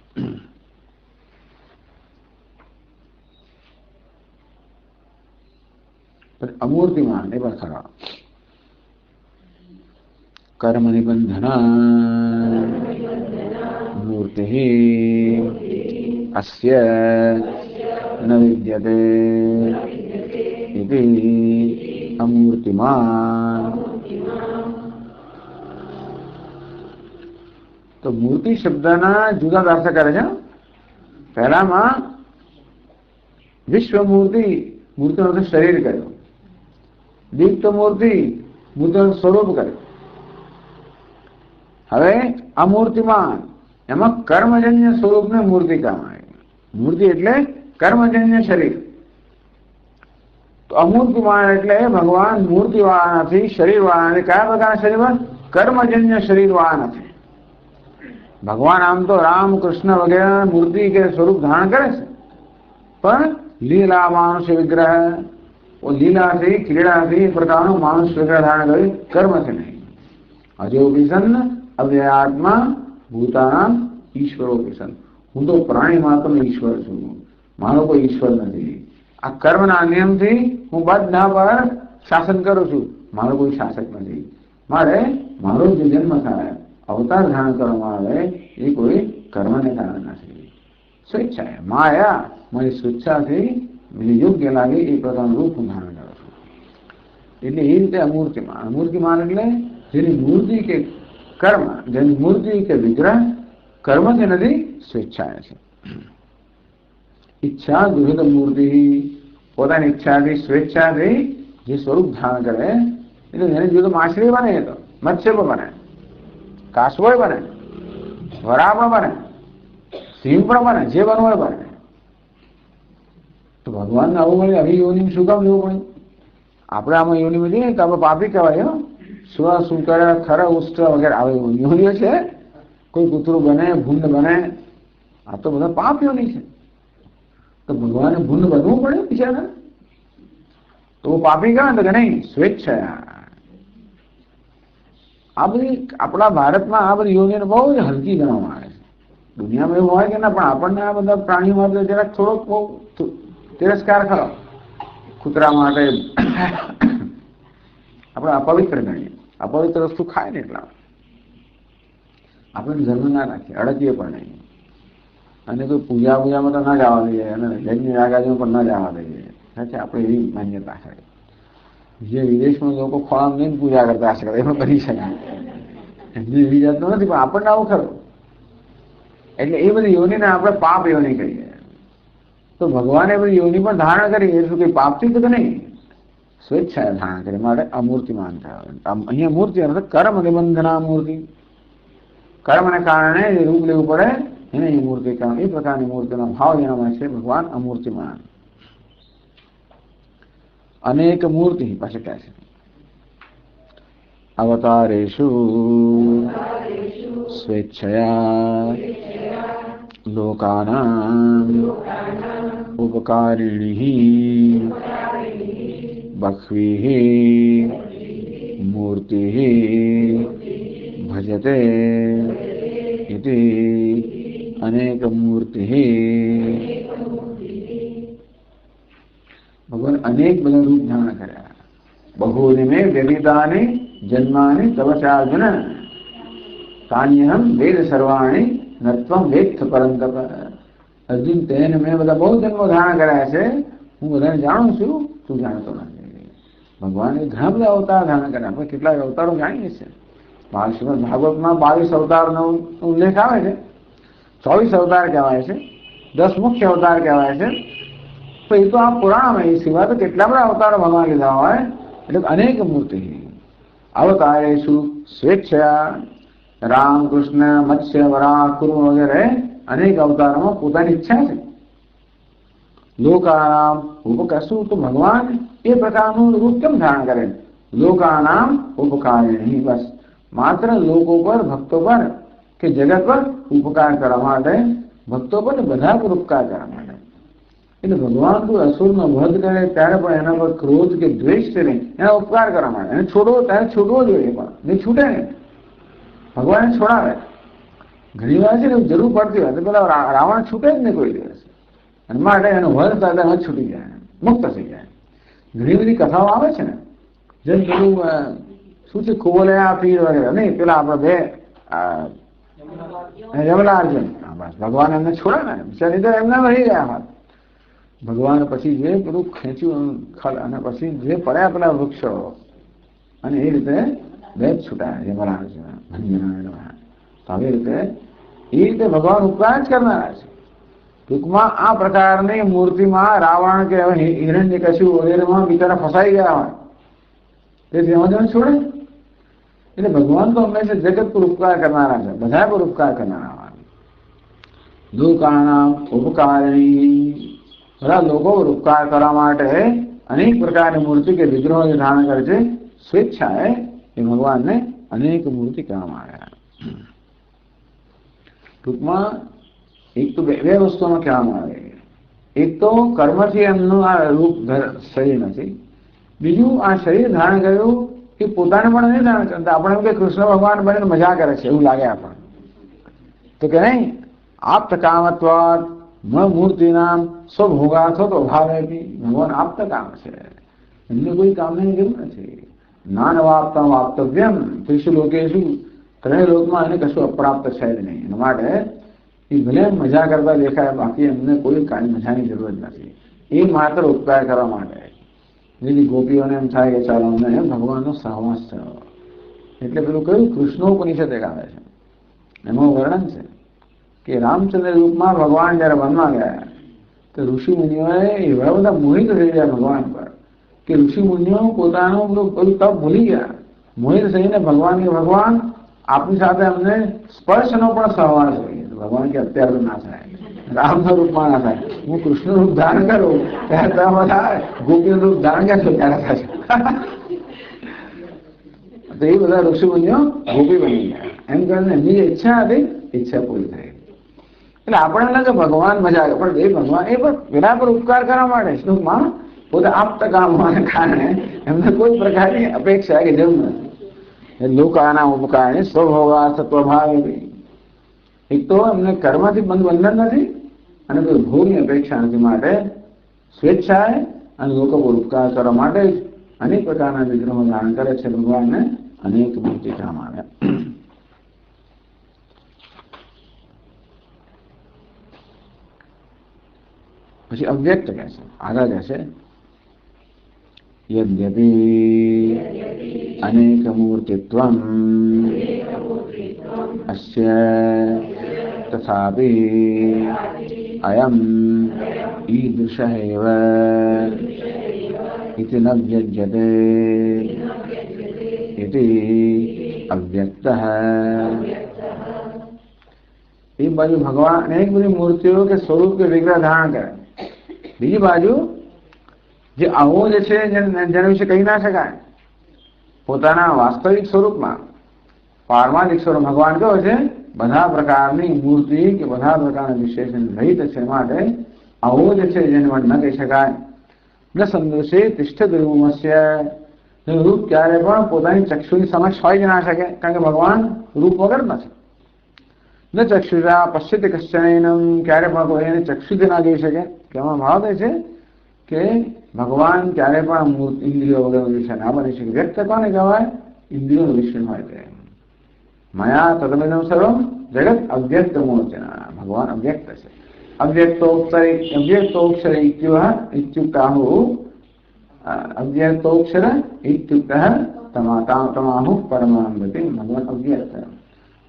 અમૂર્તિમાન એ પણ ખરા. કર્મ નિબંધના મૂર્તિ અસ્ય ન વિદ્યતે ઇતિ અમૂર્તિમાન. તો મૂર્તિ શબ્દના જુદા અર્થ કરે છે. પહેલામાં વિશ્વ મૂર્તિ, મૂર્તિનો અર્થ શરીર કર્યો. દીપ્ત મૂર્તિ, મૂર્તિનું સ્વરૂપ કર્યું. હવે અમૂર્તિમાન, એમાં કર્મજન્ય સ્વરૂપને મૂર્તિ કહેવાય. મૂર્તિ એટલે કર્મજન્ય શરીર. તો અમૂર્તિમાન એટલે ભગવાન મૂર્તિવાળા નથી, શરીરવાળા નથી. કયા પ્રકારના શરીરમાં? કર્મજન્ય શરીરવાળા નથી. ભગવાન આમ તો રામ કૃષ્ણ વગેરે મૂર્તિ કે સ્વરૂપ ધારણ કરે છે, પણ લીલા માનુષ્ય વિગ્રહ, લીલાથી ક્રીડાથી પ્રકારનું માનુષ વિગ્રહ ધારણ કરી કર્મ છે નહીં. અજો વિસન અવ્યયાત્મા ભૂતાનામ ઈશ્વરો વિસન. હું તો પ્રાણીમાં તો ઈશ્વર છું, મારો કોઈ ઈશ્વર નથી. આ કર્મના નિયમથી હું બધા પર શાસન કરું છું, મારો કોઈ શાસક નથી. મારો જે જન્મ થાય, અવતાર ધારણ કરવામાં આવે એ કોઈ કર્મને કારણે નથી. સ્વેચ્છાએ માયા મારી સ્વેચ્છાથી મને યોગ્ય લાગે એ પ્રકારનું રૂપ હું ધારણ કરું છું. એટલે એ રીતે અમૂર્તિમાન. અમૂર્તિમાન એટલે જેની મૂર્તિ કે કર્મ, જેની મૂર્તિ કે વિગ્રહ કર્મથી નથી, સ્વેચ્છાએ છે. ઈચ્છા દુરિત મૂર્તિ, પોતાની ઈચ્છાથી સ્વેચ્છાથી જે સ્વરૂપ ધારણ કરે, એટલે જેને જોયું તો માછલી બને, એ તો મત્સ્ય પણ બને, કાસવો બને, વરા પણ બને, સિંહ પણ બને, જે બનવું એ બને. તો ભગવાનને આવું મળે, આવી યોની શું કામ લેવું પડે? આપણે આમાં યોનીમાં જઈએ તો આપણે પાપી કહેવાય. શું કરે, ખરા ઉષ્ટ વગેરે આવે યોનીઓ છે. કોઈ કૂતરું બને, ભૂંડ બને, આ તો બધા પાપ યોની છે. તો ભગવાને ભૂંડ બનવું પડે બિચારા? તો પાપી કહેવાય ને કે નહીં, સ્વેચ્છા. આ બધી આપણા ભારતમાં આ બધી યોનીને બહુ જ હલકી ગણવામાં આવે છે. દુનિયામાં એવું હોય કે ના, પણ આપણને આ બધા પ્રાણીઓ માટે જરાક થોડોક બહુ તિરસ્કાર ખરો. કૂતરા માટે આપણે અપવિત્ર ગણીએ, અપવિત્ર વસ્તુ ખાય ને એટલા આપણે ધર્મ ના રાખીએ, અડકીએ પણ નહીં. અને કોઈ પૂજામાં તો ના જવા દઈએ, અને યજ્ઞ યાગાદીમાં પણ ના જવા દઈએ. સાચે આપણે એવી માન્યતા છે. જે વિદેશમાં લોકો ખોળામાં નહીં પૂજા કરતા હશે, એમાં બની શકે. એમની એવી જાત નથી, પણ આપણને આવું ખરું. એટલે એ બધી યોનીને આપણે પાપ યોની કહીએ. તો ભગવાને બધી યોની પણ ધારણ કરી, એ શું કઈ પાપથી તો નહીં, સ્વેચ્છાએ ધારણ કરી, માટે અમૂર્તિમાન કહેવાય. અહીંયા મૂર્તિ અર્થ કર્મ નિબંધના મૂર્તિ. કર્મને કારણે જે રૂપ લેવું પડે એને એ મૂર્તિ કહેવાય. એ પ્રકારની મૂર્તિનો ભાવ જેનામાં છે ભગવાન અમૂર્તિમાન. અનેક મૂર્તિ પાછી કહે છે અવતારેષુ સ્વેચ્છયા લોકાનાં ઉપકારિણીઃ બહ્વીઃ મૂર્તિઃ ભજતે ઇતિ અનેક મૂર્તિઃ. ભગવાન અનેક બધા રૂપ ધારણ કર્યા. બહૂની મેં વ્યતીતાની જન્માની તવચાર્જુન તાન્યહમ વેદ સર્વાણી નત્વમ વેત્થ પરંતપ. અર્જુન, તેને મેં બધા બહુ જન્મો ધારણ કર્યા છે, હું બધાને જાણું છું, તું જાણતો નથી. ભગવાને ઘણા બધા અવતાર ધારણ કર્યા. આપણે કેટલાક અવતારો જાણીએ છીએ. શ્રીમદ ભાગવતમાં 22 અવતારનો ઉલ્લેખ આવે છે. 24 અવતાર કહેવાય છે, 10 મુખ્ય અવતાર કહેવાય છે. તો એ તો આ પુરાણમાં એ સિવાય તો કેટલા બધા અવતારો ભગવાન લીધા હોય. એટલે અનેક મૂર્તિ અવતારેષુ સ્વેચ્છયા. રામ, કૃષ્ણ, મત્સ્ય, વરાહ, કુર્મ વગેરે અનેક અવતારોમાં પોતાની ઈચ્છા છે. લોકાનામ ઉપકશું, તો ભગવાન એ પ્રકારનું રૂપ કેમ ધારણ કરે? લોકાનામ ઉપકારિણી, બસ માત્ર લોકો પર, ભક્તો પર કે જગત પર ઉપકાર કરવા માટે, ભક્તો પર બધા પર ઉપકાર કરવા માટે. એટલે ભગવાન કોઈ અસુરનો વધ કરે ત્યારે પણ એના પર ક્રોધ કે દ્વેષ કરે, એના ઉપકાર કરવા માટે. એને છોડવો ત્યારે છોડવો જોઈએ, પણ નહીં છૂટે ને. ભગવાન છોડાવે. ઘણી વાર છે ને જરૂર પડતી હોય તો પેલા રાવણ છૂટે જ ને કોઈ દિવસ, અને માટે એનો વધ થતા છૂટી જાય, મુક્ત થઈ જાય. ઘણી બધી કથાઓ આવે છે ને, જેમ પેલું શું છે, કુવલયા પીર વગેરે નહીં, પેલા આપણે બે યમલા અર્જુન, બસ ભગવાન એમને છોડે ને, લીધે એમના રહી ગયા હાથ. ભગવાન પછી જે પેલું ખેંચ્યું અને પછી જે પડ્યા પેલા વૃક્ષો, અને એ રીતે બે જ છૂટાયા યમલા અર્જુન ભંજના. તો આવી રીતે એ રીતે ભગવાન ઉપકાર જ કરનારા છે. ટૂંકમાં આ પ્રકારની મૂર્તિમાં રાવણ કે હિરણ્યકશિપુ વગેરેમાં બિચારા ફસાઈ ગયા હોય, તેથી એમાં છોડે. એટલે ભગવાન તો હંમેશા જગત પર ઉપકાર કરનારા છે, બધા પર ઉપકાર કરનારા હોય. લોકાનામ ઉપકારિણી, બધા લોકો પર ઉપકાર કરવા માટે અનેક પ્રકારની મૂર્તિ કે વિગ્રહો ધારણ કરે છે. સ્વેચ્છાએ એ ભગવાનને અનેક મૂર્તિ કહેવામાં આવ્યા. ટૂંકમાં એક તો બે વસ્તુમાં કહેવામાં આવે. એક તો કર્મથી એમનું આ રૂપ શરીર નથી. બીજું આ શરીર ધારણ કર્યું કે પોતાને પણ નહીં ધારણ કરતા. આપણે એમ કે કૃષ્ણ ભગવાન બનીને મજા કરે છે એવું લાગે આપણને, તો કે નહીં. આપ્ત કામત્વાદ મૂર્તિનામ સ્વભોગાર્થો તો ભાવે. ભગવાન આપ્ત કામ છે, એમને કોઈ કામની જરૂર નથી. નાનવાપ્તમ વાપ્તવ્યમ ત્રિષુ લોકેશુ, ત્રણેય લોકમાં એને કશું અપ્રાપ્ત છે જ નહીં. એના માટે એ ભલે મજા કરતા દેખાય, બાકી એમને કોઈ કાંઈ મજાની જરૂરત નથી. એ માત્ર ઉપકાર કરવા માટે. જેથી ગોપીઓને એમ થાય કે ચાલો અમને ભગવાનનો સહવાસ થયો. એટલે પેલું કયું કૃષ્ણોપનિષદ એક આવે છે, એમાં વર્ણન છે કે રામચંદ્ર રૂપમાં ભગવાન જયારે વનમાં ગયા તો ઋષિ મુનિઓએ એવા બધા મોહિત થઈ ગયા ભગવાન પર કે ઋષિ મુનિઓ પોતાનું બધું તપ ભૂલી ગયા. મોહિત થઈને ભગવાન કે ભગવાન આપની સાથે અમને સ્પર્શનો પણ સહવાસ જોઈએ. ભગવાન કે અત્યારે તો ના થાય, રામના રૂપમાં ના થાય. હું કૃષ્ણ રૂપ ધારણ કરું ત્યારે તમે બધા ગોપીનું રૂપ ધારણ કરશો ત્યારે થશે. તો એ બધા ઋષિ મુનિઓ ગોપી બની ગયા. એમ કરીને એમની જે ઈચ્છા હતી ઈચ્છા પૂરી થઈ. એટલે આપણે લાગે ભગવાન મજા આવે, પણ એ ભગવાન એ પણ પેલા પર ઉપકાર કરવા માટે શ્લોકમાં પોતે આપતા કામ હોવાને કારણે એમને કોઈ પ્રકારની અપેક્ષા કે જરૂર નથી. લોકાના ઉપકારને સ્વભાવા સત્વભાવ. એક તો એમને કર્મથી બંધન નથી અને કોઈ ભોગની અપેક્ષા નથી. માટે સ્વેચ્છાએ અને લોકો પર ઉપકાર કરવા માટે અનેક પ્રકારના વિગ્રહો ધારણ કરે છે. ભગવાનને અનેક મૂર્તિ કામ આવે. પછી અવ્યક્ત કહે છે, આગળ કહે છે યદ્યપિ અનેક મૂર્તિત્વમ અસ્ય તથાપિ અયમ ઈદૃશ એવ ઇતિ ન વ્યજ્યતે ઇતિ અવ્યક્તઃ. એ બાજુ ભગવાન અનેક બધી મૂર્તિઓ કે સ્વરૂપ કે વિગ્રહ ધારણ કરે, બીજી બાજુ જે આવો જે છે જેના વિશે કહી ના શકાય પોતાના વાસ્તવિક સ્વરૂપમાં પારમાર્થિક સ્વરૂપ ભગવાન કયો છે બધા પ્રકારની મૂર્તિ કે બધા પ્રકારના વિશેષણ રહિત છે. માટે આવો જે છે જેને ન કહી શકાય. ન સંદર્શે તિષ્ઠ રૂપમસ્ય, રૂપ ક્યારે પણ પોતાની ચક્ષુની સમક્ષ હોય જ ના શકે, કારણ કે ભગવાન રૂપ વગર નથી. ન ચક્ષુષા પશ્યતિ કશ્ચનૈનમ, ક્યારે પણ કોઈ એને ચક્ષુથી ના જોઈ શકે. કહેવામાં ભાવ એ છે કે ભગવાન ક્યારે પણ ઇન્દ્રિયો વગરનો વિષય ના બની શકે. વ્યક્ત કોને કહેવાય? ઇન્દ્રિયોનો વિષય હોય તે. મયા તદમિદં સર્વમ જગત અવ્યક્ત મૂર્તિના. ભગવાન અવ્યક્ત છે. અવ્યક્તોક્ષર ઇત્યુક્તાહુ અવ્યક્તોક્ષર ઇત્યુક્તઃ તમાહુ પરમાનંદ ગતિ. ભગવાન અવ્યક્ત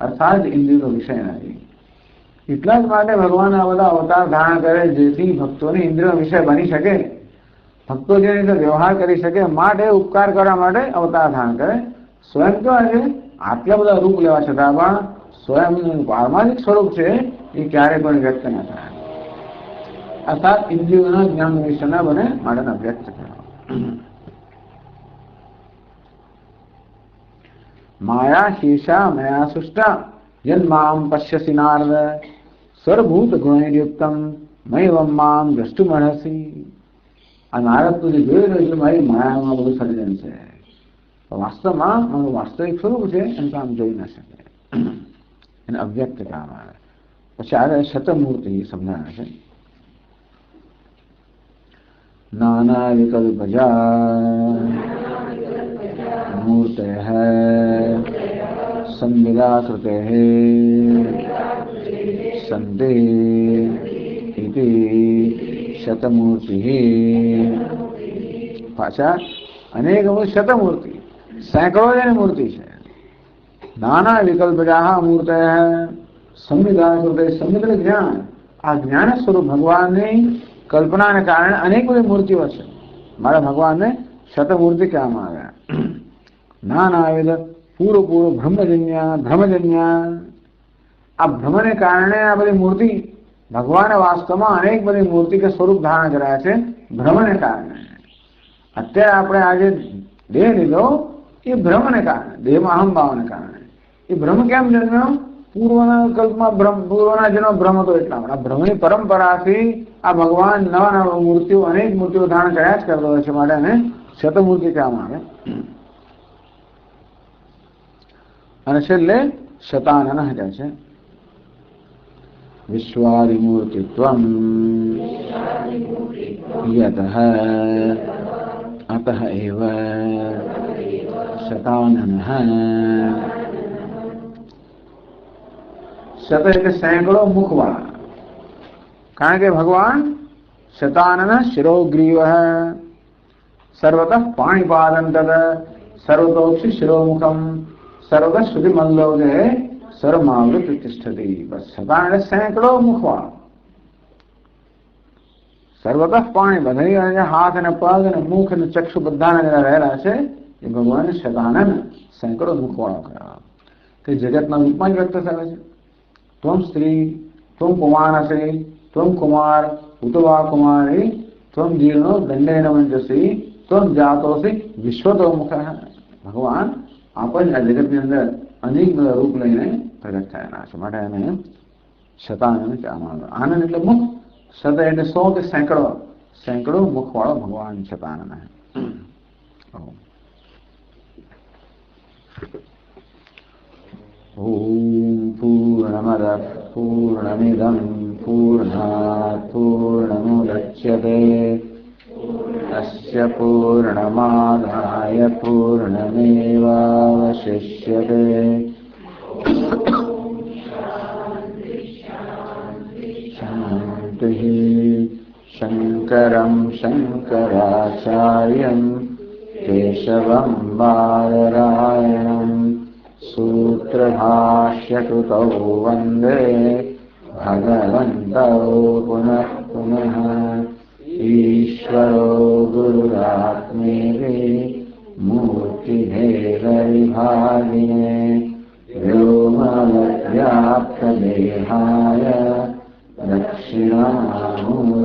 અર્થાત ઇન્દ્રિયનો વિષય નથી. એટલા જ માટે ભગવાન આ બધા અવતાર ધારણ કરે જેથી ભક્તોને ઇન્દ્રિયનો વિષય બની શકે, ભક્તો જેની રીતે વ્યવહાર કરી શકે. માટે ઉપકાર કરવા માટે અવતાર ધારણ કરે. સ્વયં કેવા છે આટલા બધા રૂપ લેવા છતાં પણ સ્વયં પારમાર્થિક સ્વરૂપ છે એ ક્યારે પણ વ્યક્ત ન થાય. અર્થાત ઇન્દ્રિયોના જ્ઞાન વિષય ના બને માટે વ્યક્ત કરવા. માયા શીર્ષા મયા સૃષ્ટા યન્મામ પશ્યસી નારદ સર્વભૂત ગુણૈર્યુક્તમ મૈવમ મામ દ્રષ્ટુમર્હસી. આ નારદ તું જે જોઈ રહ્યો છે મારી માયામાં બધું સર્જન છે, વાસ્તવમાં મારું વાસ્તવિક સ્વરૂપ છે એમ તો આમ જોઈ ન શકે. એને અવ્યક્ત કહેવામાં આવે. પછી આગળ શતમૂર્તિ સમજાવે છે. નાના વિકલ્પજા મૂર્તયઃ સંવિદાકૃતયઃ સંતે ઇતિ શતમૂર્તિઃ. પાછા અનેક શતમૂર્તિ સેંકડો જેની મૂર્તિ છે. નાના વિકલ્પજા મૂર્તયઃ સંવિદાકૃતયઃ. સંવિદ જ્ઞાન, આ જ્ઞાન સ્વરૂપ ભગવાનની કલ્પનાને કારણે અનેક બધી મૂર્તિઓ છે. મારા ભગવાનને શતમૂર્તિ કહેવામાં આવ્યા. નાનાવિધ પૂર્વ ભ્રમજન્ય. આ ભ્રમને કારણે આ બધી મૂર્તિ ભગવાને વાસ્તવમાં અનેક બધી મૂર્તિ કે સ્વરૂપ ધારણ કર્યા છે ભ્રમને કારણે. અત્યારે આપણે આજે દેહ લીધો એ ભ્રમને કારણે, દેહમાં અહંભાવને કારણે. એ ભ્રમ કેમ જન્મ્યો? પૂર્વના કલ્પમાં પૂર્વના જેનો ભ્રમ હતો એટલા માટે. આ ભ્રમની પરંપરાથી આ ભગવાન નવા નવા મૂર્તિઓ અનેક મૂર્તિઓ ધારણ કર્યા જ કરતો હોય છે. માટે એને શતમૂર્તિ કહેવામાં આવે. અને છેલ્લે શતાનન કહે છે. વિશ્વાદિમૂર્તિત્વમ યતઃ અતઃ એવ શતાનનઃ शत એટલે સેંકડો મુખવાળા, કારણ કે ભગવાન શતાનન શિરોગ્રીવ સર્વતઃ પાણીપાદં તદ સર્વતોક્ષી શિરોમુખમ સર્વતઃ શ્રુતિમલ્લોકે સર્વમાવૃત તિષ્ઠતિ. બસ શતાન એટલે સેંકડો મુખવાળા, સર્વતઃ પાણી, બધા હાથ અને પગ અને મુખ અને ચક્ષુ બધાના રહેલા છે એ ભગવાન શતાનન સેંકડો મુખવાળો કરાવે કે જગતના રૂપમાં જ વ્યક્ત થાય છે. ત્વમ સ્ત્રી, ત્વમ કુમારસી, ત્વમ કુમાર, ઉતવા કુમારી, ત્વમ જીર્ણો દંડેન મંજસી, ત્વમ જાતોસી વિશ્વતો મુખ. ભગવાન આપણને આ જગતની અંદર અનેક બધા રૂપ લઈને પ્રગટ થયેલા છે, માટે એને શતાનન કહેવામાં આવે. આનંદ એટલે મુખ, શત એટલે 100 કે સેંકડો, સેંકડો મુખવાળો ભગવાન શતાનન હે. ઓમ પૂર્ણમદ પૂર્ણમિદં પૂર્ણાત પૂર્ણમુદચ્યતે તસ્ય પૂર્ણમાદાય પૂર્ણમેવાવશિષ્યતે. શાંતિઃ. શંકરં શંકરાચાર્યં કેશવં બાદરાયણં सूत्रभाष्यकृतौ वन्दे भगवन्तौ पुनः पुनः. ईश्वरो गुरुरात्मेति मूर्तिभेदविभागिने व्योमवद्व्याप्तदेहाय दक्षिणामूर्तये